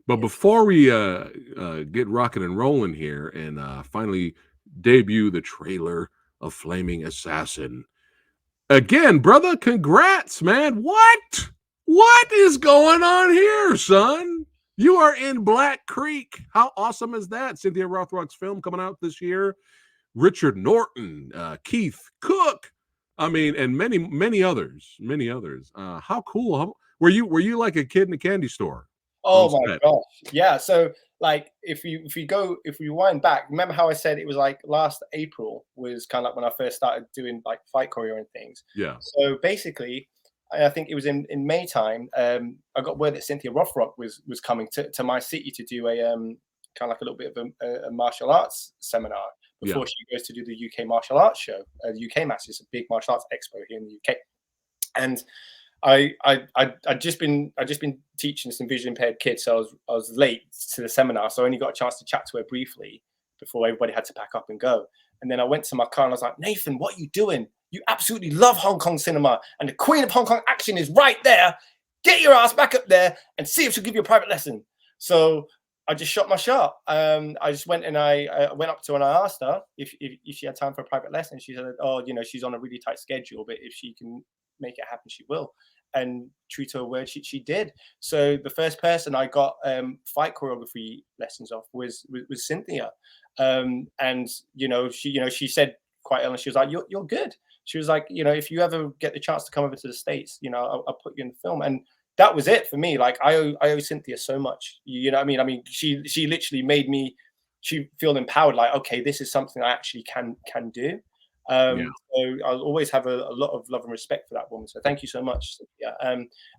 But before we get rocking and rolling here and finally debut the trailer of Flaming Assassin, again, brother, congrats, man. What is going on here, son? You are in Black Creek. How awesome is that? Cynthia Rothrock's film coming out this year. Richard Norton, Keith Cook. I mean, and many others. How cool! Were you like a kid in a candy store on Oh my set? gosh. Yeah. So like if we wind back, remember how I said it was like last April was kind of like when I first started doing like fight choreo and things. Yeah, So basically, I think it was in May time. I got word that Cynthia Rothrock was coming to my city to do a kind of like a little bit of a martial arts seminar yeah, before she goes to do the UK martial arts show. The UK Masters, a big martial arts expo here in the UK, and I'd just been teaching some visually impaired kids, so I was late to the seminar, so I only got a chance to chat to her briefly before everybody had to pack up and go. And then I went to my car and I was like, Nathan, what are you doing? You absolutely love Hong Kong cinema, and the queen of Hong Kong action is right there. Get your ass back up there and see if she'll give you a private lesson. So I just shot my shot. I just went and I went up to her and I asked her if she had time for a private lesson. She said, "Oh, you know, she's on a really tight schedule, but if she can make it happen, she will." And true to her word, she did. So the first person I got fight choreography lessons off was Cynthia, and she said quite early, she was like, "You're good." She was like, if you ever get the chance to come over to the States, I'll put you in the film. And that was it for me. Like I owe Cynthia so much. You know what I mean? I mean, she literally made me she feel empowered. Like, okay, this is something I actually can do. yeah, So I'll always have a lot of love and respect for that woman. So thank you so much, Cynthia.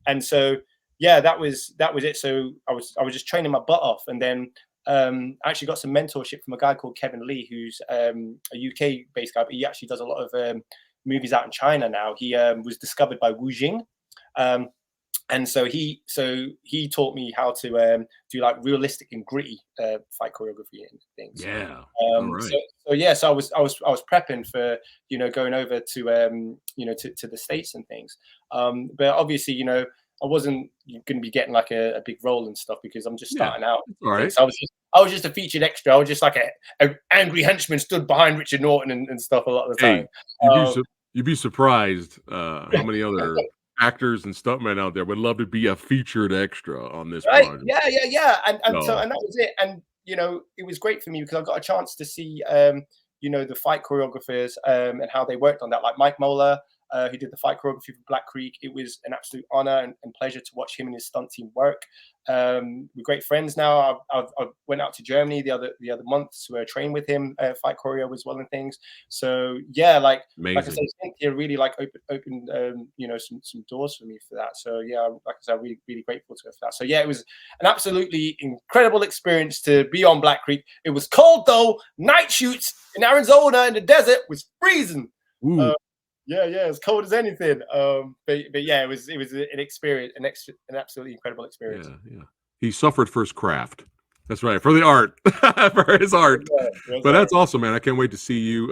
And so yeah, that was it. So I was just training my butt off, and then I actually got some mentorship from a guy called Kevin Lee, who's a UK based guy, but he actually does a lot of movies out in China now. He was discovered by Wu Jing. And so he taught me how to do like realistic and gritty fight choreography and things. yeah. All Um, right. so yeah, so I was prepping for going over to to the States and things. But obviously, I wasn't going to be getting like a big role and stuff because I'm just Yeah. starting out. All right. So I was just a featured extra. I was just like a angry henchman stood behind Richard Norton and stuff a lot of the time. Hey, you'd be Um, you'd be surprised how many other actors and stuntmen out there would love to be a featured extra on this Right. project. Yeah. So And that was it. And it was great for me because I got a chance to see the fight choreographers and how they worked on that. Like Mike Moeller, who did the fight choreography for Black Creek. It was an absolute honor and pleasure to watch him and his stunt team work. We're great friends now. I went out to Germany the other month to train with him, fight choreo as well and things. So yeah, like I said, amazing. Cynthia really like opened some doors for me for that. So yeah, like I said, I'm really really grateful to her for that. So yeah, it was an absolutely incredible experience to be on Black Creek. It was cold though. Night shoots in Arizona in the desert was freezing. Ooh, Uh, yeah, as cold as anything. But yeah, it was an experience, an absolutely incredible experience. yeah, yeah. He suffered for his craft. That's right, for the art, for his art. Yes, But sir. that's awesome, man. I can't wait to see you,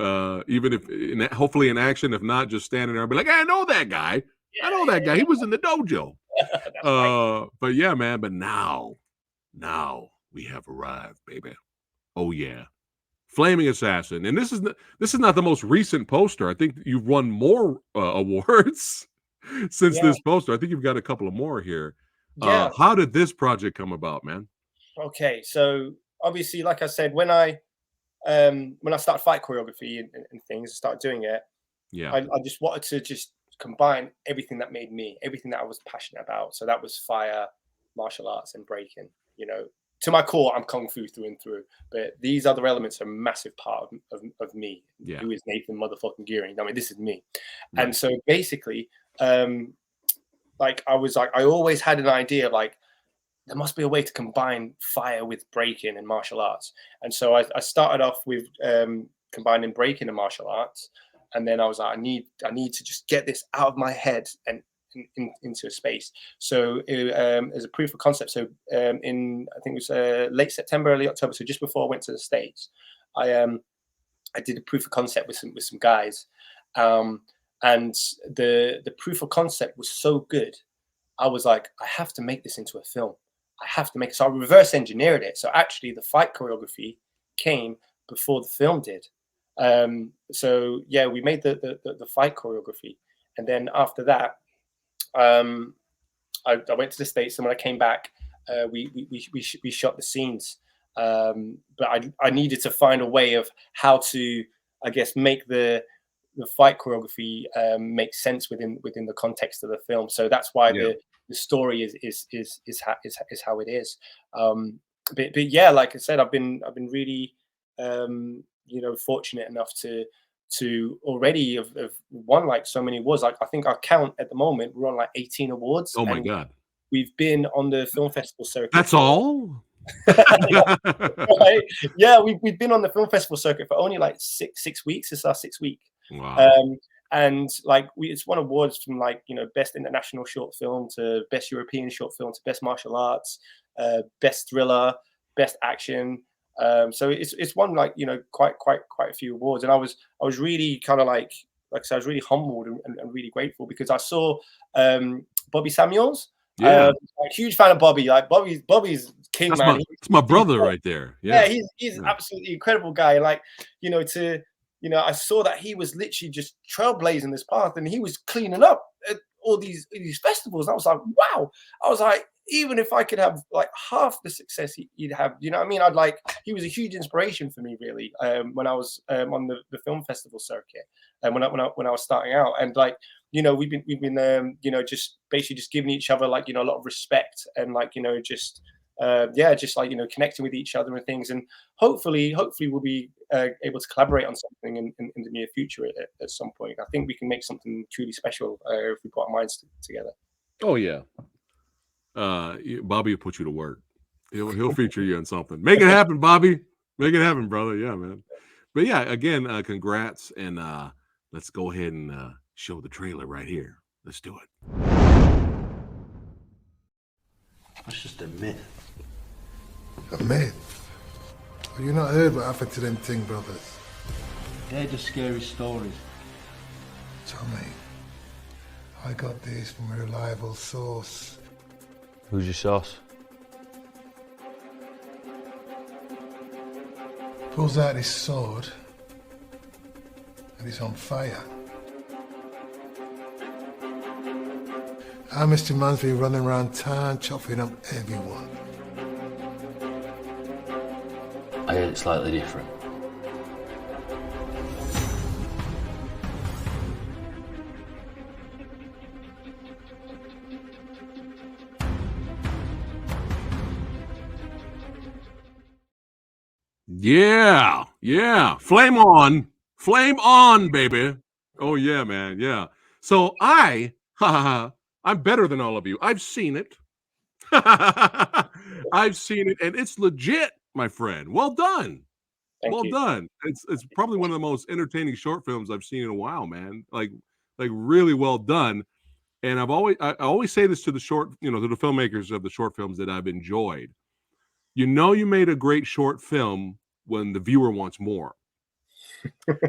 even if hopefully in action. If not, just standing there and be like, I know that guy. I know that guy. He was in the dojo. That's right. But yeah, man. But now we have arrived, baby. Oh yeah, Flaming Assassin. And this is not the most recent poster. I think you've won more awards since Yeah, this poster. I think you've got a couple of more here. yeah. How did this project come about, man? Okay, so obviously, like I said, when I started fight choreography and things, I started doing it. Yeah, I just wanted to just combine everything that made me, everything that I was passionate about. So that was fire, martial arts, and breaking. To my core, I'm kung fu through and through. But these other elements are a massive part of me, yeah, who is Nathan motherfucking Geering. I mean, this is me. And right. so basically, like I always had an idea of like there must be a way to combine fire with breaking and martial arts. And so I started off with combining breaking and martial arts, and then I was like, I need to just get this out of my head and into a space. So as a proof of concept, so in I think it was late September, early October, so just before I went to the States, I did a proof of concept with some guys, um, and the proof of concept was so good. I was like, I have to make this into a film. I have to make it. So I reverse engineered it. So actually, the fight choreography came before the film did. So yeah, we made the fight choreography, and then after that, um, I went to the States, and when I came back, we shot the scenes. But I needed to find a way of how to I guess, make the fight choreography make sense within the context of the film. So that's why Yeah. the story is how it is. But yeah, like I said, I've been really fortunate enough to already have won like so many awards. Like I think our count at the moment, we're on like 18 awards, Oh my and God. we've been on the film festival circuit That's for all? right? Yeah, we've been on the film festival circuit for only like six weeks. It's our 6th week. Wow. Um, and like it's won awards from like best international short film to best European short film to best martial arts, best thriller, best action. So it's won like quite a few awards, and I was really kind of like I said, I was really humbled and really grateful because I saw Bobby Samuels. Yeah. Like, huge fan of Bobby. Like Bobby's king, man. That's my brother right there. Yeah, Yeah. he's Yeah. absolutely incredible guy. And like, I saw that he was literally just trailblazing this path, and he was cleaning up at all these festivals. And I was like, wow. I was like, even if I could have like half the success he'd have, you know what I mean? He was a huge inspiration for me, really, when I was on the film festival circuit, and when I was starting out, and like, we've been just basically just giving each other like a lot of respect, and like just just like connecting with each other and things, and hopefully we'll be able to collaborate on something in the near future at some point. I think we can make something truly special if we put our minds together. Oh yeah. Bobby will put you to work. He'll feature you in something. Make it happen, Bobby. Make it happen, brother. Yeah, man. But yeah, again, congrats, and let's go ahead and show the trailer right here. Let's do it. That's just a myth. A myth? Well, you not heard what happened to them Ting brothers? They're just scary stories. Tommy, I got these from a reliable source. Who's your sauce? Pulls out his sword, and it's on fire. Our Mr. Man's been running around town chopping up everyone. I heard it's slightly different. Yeah. Flame on, baby. Oh yeah, man. Yeah. So I'm better than all of you. I've seen it. I've seen it, and it's legit, my friend. Well done. Thank you. Done. It's probably one of the most entertaining short films I've seen in a while, man. Like really well done. And I always say this to the to the filmmakers of the short films that I've enjoyed. You made a great short film when the viewer wants more.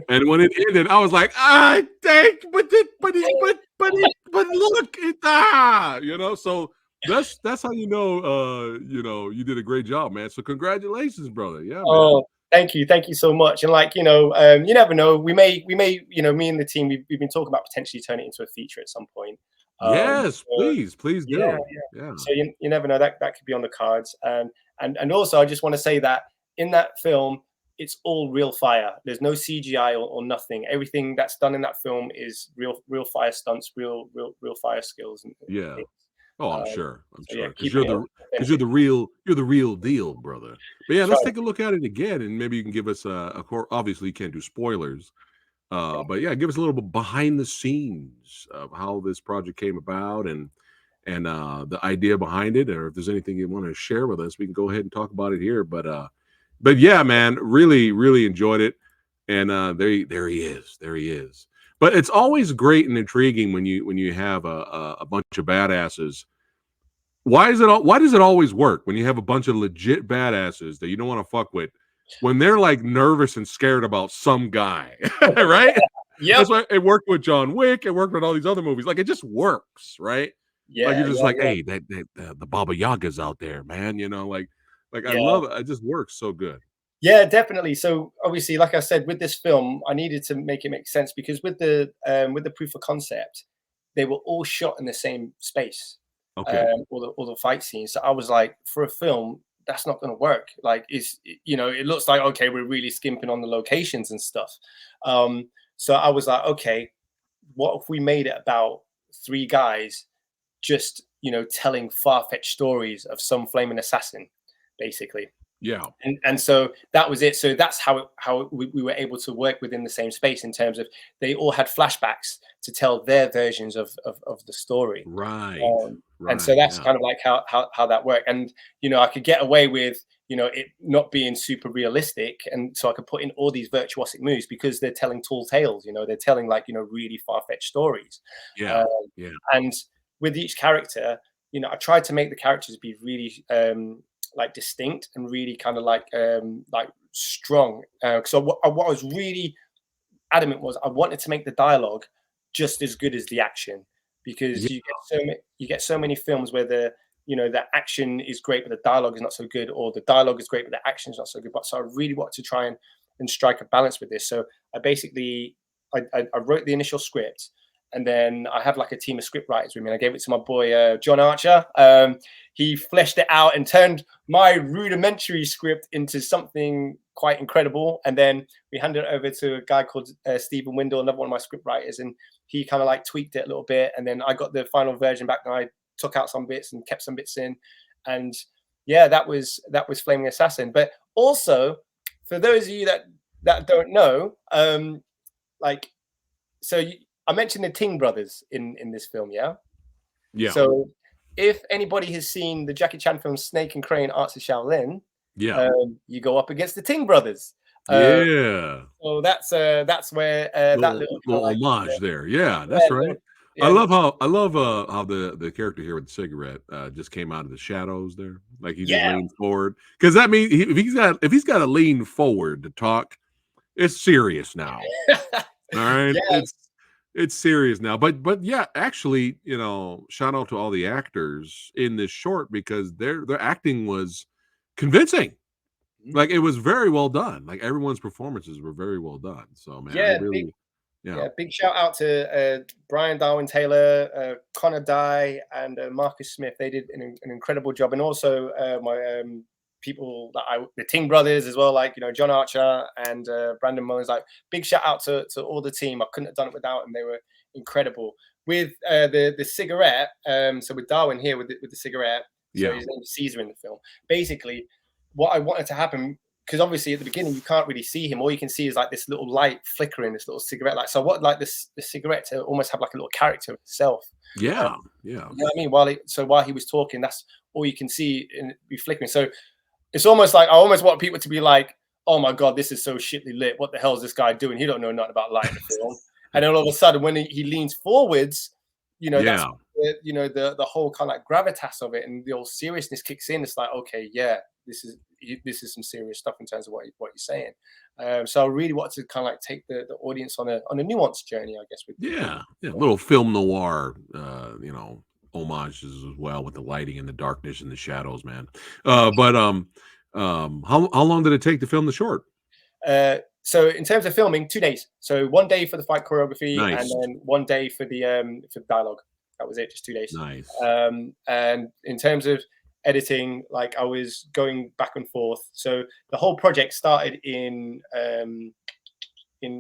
And when it ended, I was like, thank, but look at that, so that's how you did a great job, man. So congratulations, brother. Yeah, man. Oh, thank you so much. And like, you never know. We may, me and the team, we've been talking about potentially turning it into a feature at some point. Yes, please do. Yeah. So you never know, that could be on the cards. And also I just want to say that in that film, it's all real fire. There's no CGI or nothing. Everything that's done in that film is real fire stunts, real fire skills. Yeah. Oh, I'm sure. Yeah, because you're the real deal, brother. But yeah, let's take a look at it again, and maybe you can give us obviously you can't do spoilers, but yeah, give us a little bit behind the scenes of how this project came about and the idea behind it, or if there's anything you want to share with us, we can go ahead and talk about it here. But yeah, man, really enjoyed it, and there he is. But it's always great and intriguing when you have a bunch of badasses. Why does it always work when you have a bunch of legit badasses that you don't want to fuck with when they're like nervous and scared about some guy, right? Yeah, That's why it worked with John Wick. It worked with all these other movies. Like it just works, right? yeah. Like you're just hey, the Baba Yaga's out there, man. I love it. It just works so good. Yeah, definitely. So obviously, like I said, with this film, I needed to make it make sense because with the proof of concept, they were all shot in the same space. Okay. All the fight scenes. So I was like, for a film, that's not going to work. Like, it looks like, okay, we're really skimping on the locations and stuff. So I was like, okay, what if we made it about 3 guys just, telling far-fetched stories of some flaming assassin, basically. Yeah. And so that was it. So that's how we were able to work within the same space, in terms of they all had flashbacks to tell their versions of the story. Right. And so that's kind of like how that worked. And, I could get away with, it not being super realistic. And so I could put in all these virtuosic moves because they're telling tall tales, they're telling like, really far-fetched stories. Yeah. And with each character, I tried to make the characters be really like distinct and really kind of like strong. So what I was really adamant was I wanted to make the dialogue just as good as the action, because you get so many films where the action is great but the dialogue is not so good, or the dialogue is great but the action is not so good. But so I really wanted to try and strike a balance with this. So I basically I wrote the initial script, and then I had like a team of script writers with me, and I gave it to my boy John Archer. He fleshed it out and turned my rudimentary script into something quite incredible. And then we handed it over to a guy called Stephen Windle, another one of my script writers, and he kind of like tweaked it a little bit. And then I got the final version back, and I took out some bits and kept some bits in. And yeah, that was Flaming Assassin. But also, for those of you that don't know, I mentioned the Ting brothers in this film, yeah? Yeah. So if anybody has seen the Jackie Chan film Snake and Crane Arts of Shaolin, you go up against the Ting brothers. So that's where that little homage there. Yeah, that's right. I love how the character here with the cigarette just came out of the shadows there. Like he just leaned forward. Because that means if he's got to lean forward to talk, it's serious now. All right. It's serious now, but yeah, actually, shout out to all the actors in this short, because their acting was convincing. Like, it was very well done. Like, everyone's performances were very well done. So, man, big shout out to Brian Darwin Taylor, Connor Dye, and Marcus Smith. They did an incredible job, and also my people the Ting brothers as well, like John Archer and Brandon Mullins. Like, big shout out to all the team. I couldn't have done it without them. They were incredible. With the cigarette, so with Darwin here with the cigarette, so his name is Caesar in the film. Basically, what I wanted to happen, because obviously at the beginning you can't really see him, all you can see is like this little light flickering, this little cigarette light. So I want like this cigarette to almost have like a little character of itself. You know what I mean? While he was talking, that's all you can see and be flickering. So it's almost like I almost want people to be like, oh my God, this is so shitly lit. What the hell is this guy doing? He don't know nothing about light in the film. And then all of a sudden, when he leans forwards, that's the whole kind of like gravitas of it, and the old seriousness kicks in. It's like, okay, this is some serious stuff in terms of what you're saying. So I really wanted to kind of like take the audience on a nuanced journey, I guess. A little film noir, homages as well, with the lighting and the darkness and the shadows, man. But how long did it take to film the short? So in terms of filming, 2 days. So 1 day for the fight choreography, and then 1 day for the dialogue. That was it, just 2 days. Nice. And in terms of editing, like, I was going back and forth. So the whole project started in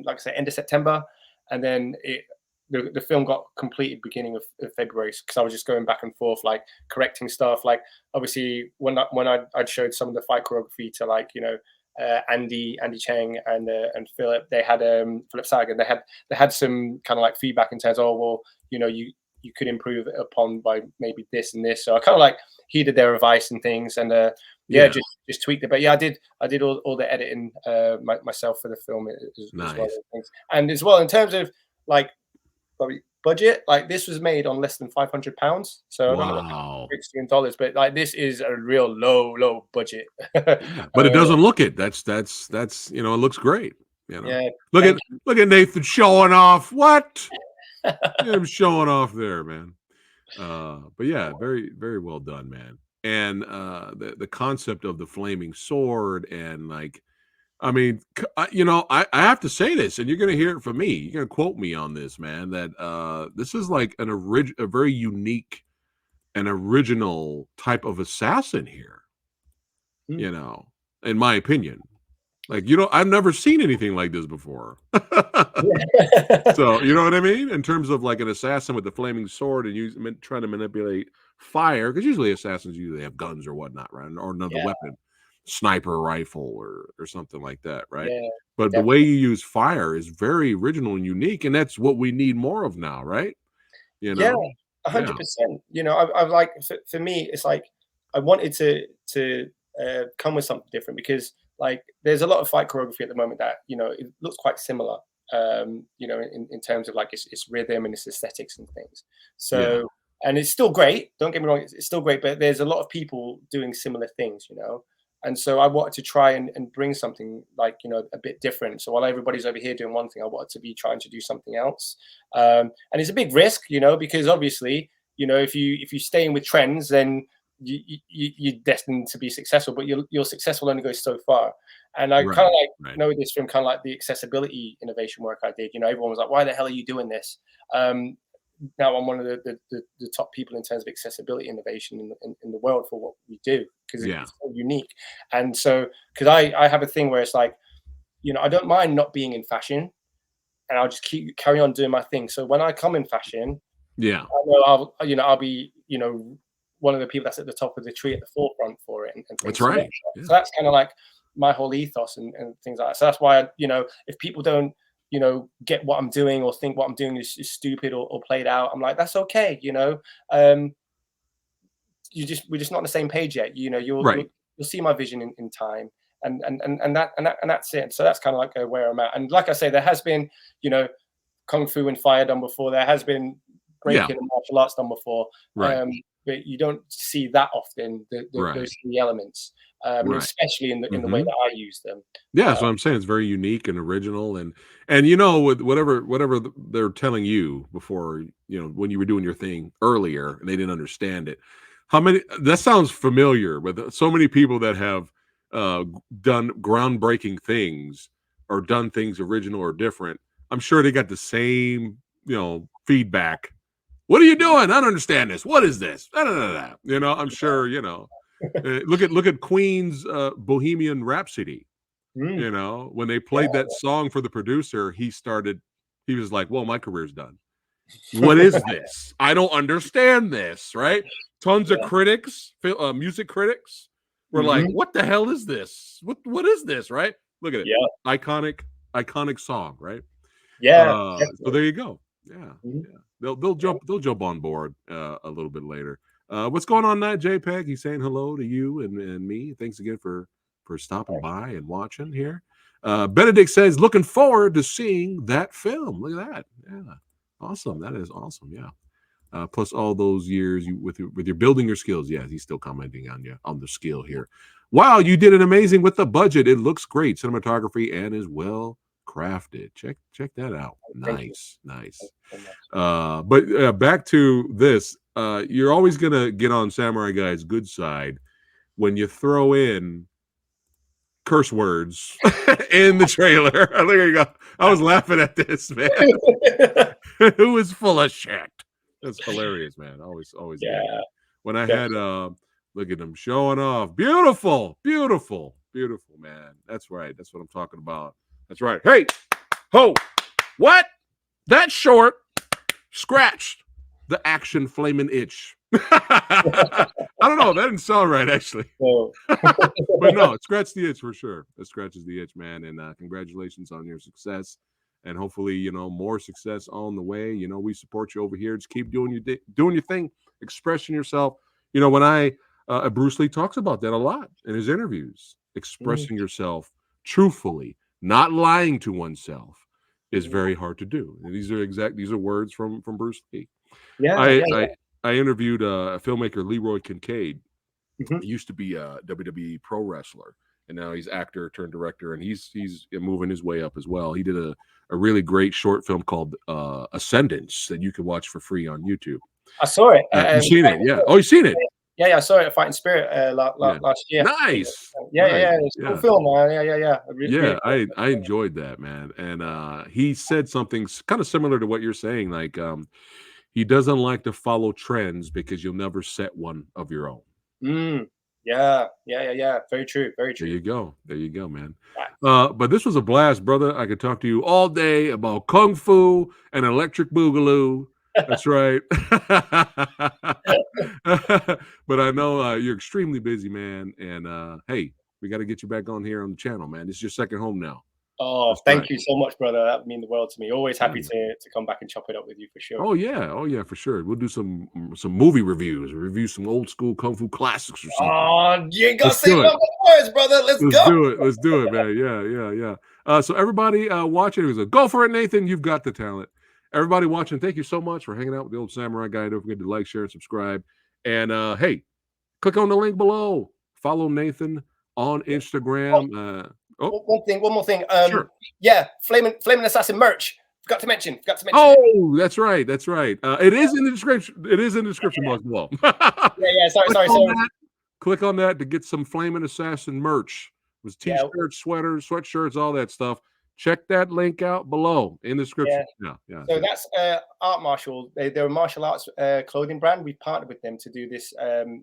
like I said, end of September, and then the film got completed beginning of February, because I was just going back and forth, like correcting stuff. Like, obviously when I'd showed some of the fight choreography to, like, Andy Cheng and Philip, they had Philip Sagan, they had some kind of like feedback in terms of, oh, well, you could improve upon by maybe this and this. So I kind of like heeded their advice and things, and just tweaked it. But I did all the editing myself for the film as well. And as well, in terms of like budget, like, this was made on less than £500. So I don't know in dollars, but like, this is a real low budget. But it doesn't look it. That's it looks great. Look at Nathan showing off. What? Him showing off there, man. But yeah, very, very well done, man. And the concept of the flaming sword, and like, I mean, I have to say this, and you're going to hear it from me. You're going to quote me on this, man, that this is like a very unique and original type of assassin here. you know, in my opinion. Like, I've never seen anything like this before. So, you know what I mean? In terms of like an assassin with the flaming sword and trying to manipulate fire, because usually assassins usually have guns or whatnot, right? Or another weapon, sniper rifle or something like that, right? Yeah, But the way you use fire is very original and unique, and that's what we need more of now, right? You yeah, know? Yeah. 100%. You know, I've like for me, it's like I wanted to come with something different because like there's a lot of fight choreography at the moment that it looks quite similar. In terms of like its rhythm and its aesthetics and things. Yeah. So and it's still great. Don't get me wrong, it's still great, but there's a lot of people doing similar things, And so I wanted to try and bring something like a bit different. So while everybody's over here doing one thing, I wanted to be trying to do something else. And it's a big risk, because obviously, if you stay in with trends, then you're destined to be successful. But your success will only go so far. And I kind of like know this from kind of like the accessibility innovation work I did. Everyone was like, "Why the hell are you doing this?" Now I'm one of the top people in terms of accessibility innovation in the world for what we do because it's so unique. And so because I have a thing where it's like, I don't mind not being in fashion, and I'll just carry on doing my thing. So when I come in fashion, I know I'll be one of the people that's at the top of the tree at the forefront for it. And that's right. So that's kind of like my whole ethos and things like that. So that's why if people don't get what I'm doing or think what I'm doing is stupid or played out, I'm like, that's okay. We're just not on the same page yet. You'll see my vision in time, and that's it. So that's kind of like where I'm at. And like I say, there has been kung fu and fire done before. There has been breaking and martial arts done before. But you don't see that often those three elements, especially in the way that I use them. Yeah, so I'm saying it's very unique and original, and with whatever they're telling you before, when you were doing your thing earlier and they didn't understand it. That sounds familiar with so many people that have done groundbreaking things or done things original or different. I'm sure they got the same feedback. What are you doing? I don't understand this. What is this? Da, da, da, da. I'm sure, look at Queen's Bohemian Rhapsody. When they played that song for the producer, he was like, well, my career's done. What is this? I don't understand this, right? Tons of critics, music critics were like, what the hell is this? What is this, right? Look at it. Iconic song, right? So there you go. Yeah. They'll jump on board a little bit later. What's going on, that JPEG? He's saying hello to you and me. Thanks again for stopping by and watching here. Benedict says, looking forward to seeing that film. Look at that. Yeah. Awesome. That is awesome. Yeah. Plus all those years with your building your skills. Yeah, he's still commenting on the skill here. Wow, you did an amazing with the budget. It looks great. Cinematography and is well crafted. Check that out. Nice. But back to this. You're always gonna get on Samurai Guy's good side when you throw in curse words in the trailer. There you go. I was laughing at this, man. Who is full of shit? That's hilarious, man. Always. Yeah. When I had look at them showing off. Beautiful, man. That's right. That's what I'm talking about. That's right. Hey, ho, what? That short scratched the action flaming itch. I don't know. That didn't sound right, actually. But no, it scratched the itch for sure. It scratches the itch, man. And congratulations on your success. And hopefully, more success on the way. We support you over here. Just keep doing your thing, expressing yourself. When Bruce Lee talks about that a lot in his interviews, expressing yourself truthfully, not lying to oneself, is very hard to do. And these are words from Bruce Lee. I interviewed a filmmaker, Leroy Kincaid. He used to be a WWE pro wrestler, and now he's actor turned director, and he's moving his way up as well. He did a really great short film called Ascendance that you can watch for free on YouTube. I saw it. You've seen it, yeah? Oh, you've seen it? Yeah, I saw it at Fighting Spirit last year. Nice. Yeah, it's a cool film, man. Yeah. I enjoyed that, man. And he said something kind of similar to what you're saying, like he doesn't like to follow trends because you'll never set one of your own. Yeah. Very true. Very There true. you go. There you go, man. Right. But this was a blast, brother. I could talk to you all day about kung fu and electric boogaloo. That's right. But I know you're extremely busy, man. And hey, we got to get you back on here on the channel, man. This is your second home now. Oh, That's thank right. you so much, brother. That would mean the world to me. Always happy Yeah. to come back and chop it up with you for sure. Oh yeah, for sure. We'll do some movie reviews, review some old school kung fu classics or something. Oh, you ain't got to Let's say do it. no more words, brother. Let's go. Let's do it, man. Yeah. So everybody watching, it was a go for it, Nathan. You've got the talent. Everybody watching, thank you so much for hanging out with the old samurai guy. Don't forget to like, share, and subscribe. And hey, click on the link below. Follow Nathan on Instagram. One more thing. Sure. Yeah, Flaming Assassin merch. Forgot to mention. Oh, that's right. It is in the description. It is in the description box below. Yeah. Sorry. Click on that to get some Flaming Assassin merch. It was t-shirts, sweaters, sweatshirts, all that stuff. Check that link out below in the description. Yeah. So that's Art Martial. They're a martial arts clothing brand. We've partnered with them to do this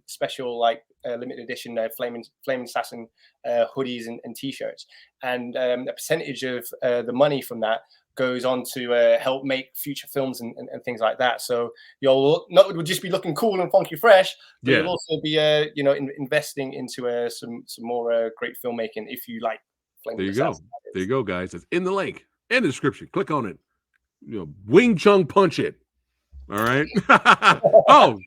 special, like limited edition Flaming Assassin hoodies and t-shirts. And a percentage of the money from that goes on to help make future films and things like that. So you'll not would just be looking cool and funky fresh, but you'll also be investing into some more great filmmaking if you like. There you go, guys. It's in the link in the description. Click on it. Wing Chun punch it. All right. Oh,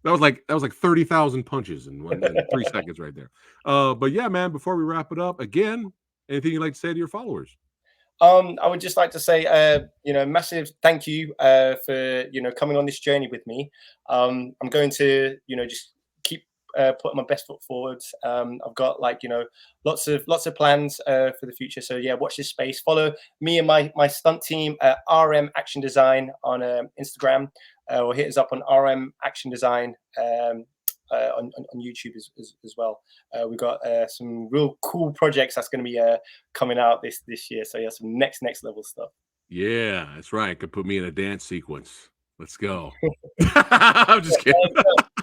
that was like 30,000 punches in 3 seconds right there. But yeah, man. Before we wrap it up, again, anything you'd like to say to your followers? I would just like to say, massive thank you for coming on this journey with me. I'm going to just keep putting my best foot forward. I've got lots of plans for the future. So yeah, watch this space. Follow me and my stunt team at RM Action Design on Instagram, or hit us up on RM Action Design on YouTube as well. We've got some real cool projects that's going to be coming out this year. So yeah, some next level stuff. Yeah, that's right. Could put me in a dance sequence. Let's go. I'm just kidding.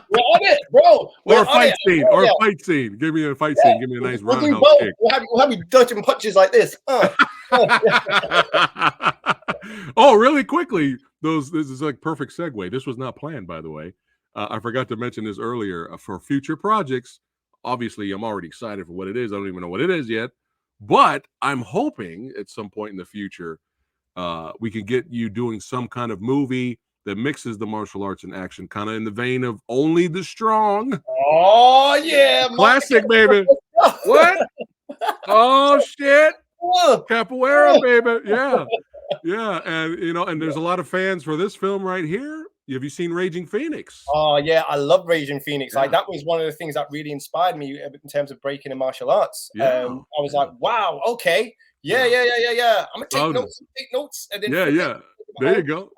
We're on it, bro. Or a fight scene. Or a fight scene. Give me a fight scene. Give me a nice roundhouse kick. We'll have you dodging punches like this. Oh, really quickly. This is like perfect segue. This was not planned, by the way. I forgot to mention this earlier. For future projects, obviously, I'm already excited for what it is. I don't even know what it is yet. But I'm hoping at some point in the future, we can get you doing some kind of movie that mixes the martial arts and action, kind of in the vein of Only the Strong. Oh, yeah. Classic, baby. What? Oh, shit. Capoeira, baby. Yeah. And, and there's a lot of fans for this film right here. Have you seen Raging Phoenix? Oh, yeah. I love Raging Phoenix. Like, that was one of the things that really inspired me in terms of breaking in martial arts. I was like, wow, okay. Yeah. I'm going to take notes. And then there you go.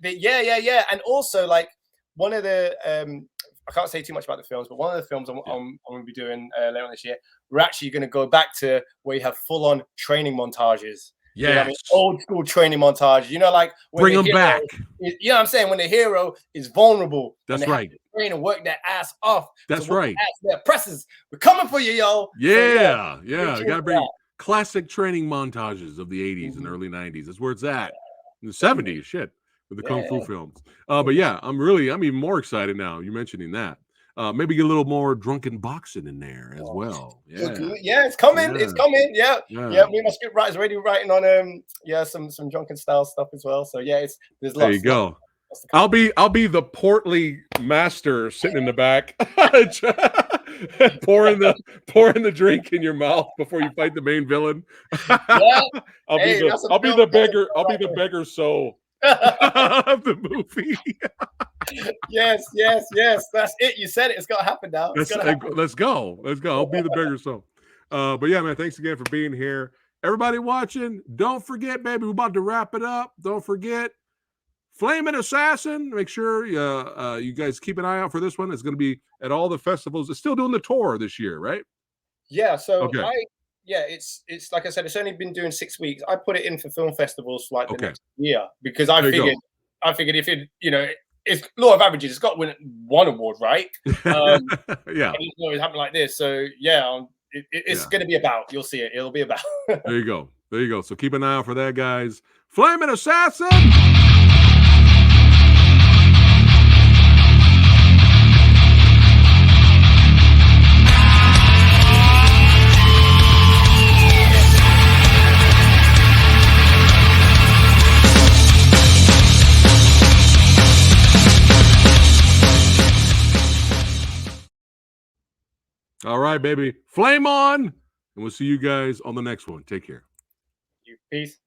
Yeah. And also, like, one of the I can't say too much about the films, but one of the films I'm going to be doing later on this year, we're actually going to go back to where you have full-on training montages. Yeah, old school training montage. Like when bring them back. You know what I'm saying? When the hero is vulnerable, that's right. Train and work their ass off. That's right. Their presses. We're coming for you, yo. Yeah. You gotta bring classic training montages of the 80s and early 90s. That's where it's at. In the 70s, shit, with the kung fu films. But yeah, I'm even more excited now. You mentioning that. Maybe get a little more drunken boxing in there as well. Yeah, it's coming. It's coming. Yeah. Me and my script writer's already writing on some drunken style stuff as well. So yeah, there's lots. There you go. I'll be the portly master sitting in the back, pouring the drink in your mouth before you fight the main villain. I'll be the beggar soul of the movie. Yes. That's it. You said it. It's gonna happen now. Let's go. I'll be the bigger so. But yeah, man, thanks again for being here. Everybody watching, don't forget, baby, we're about to wrap it up. Don't forget Flaming Assassin. Make sure you guys keep an eye out for this one. It's going to be at all the festivals. It's still doing the tour this year, right? Yeah. So it's like I said, it's only been doing 6 weeks. I put it in for film festivals for like the next year because I figured if it it's law of averages. It's got to win one award, right? Yeah. I didn't know it happened like this. So yeah, it's going to be about. You'll see it. It'll be about. There you go. There you go. So keep an eye out for that, guys. Flaming Assassin. All right, baby. Flame on. And we'll see you guys on the next one. Take care. Peace.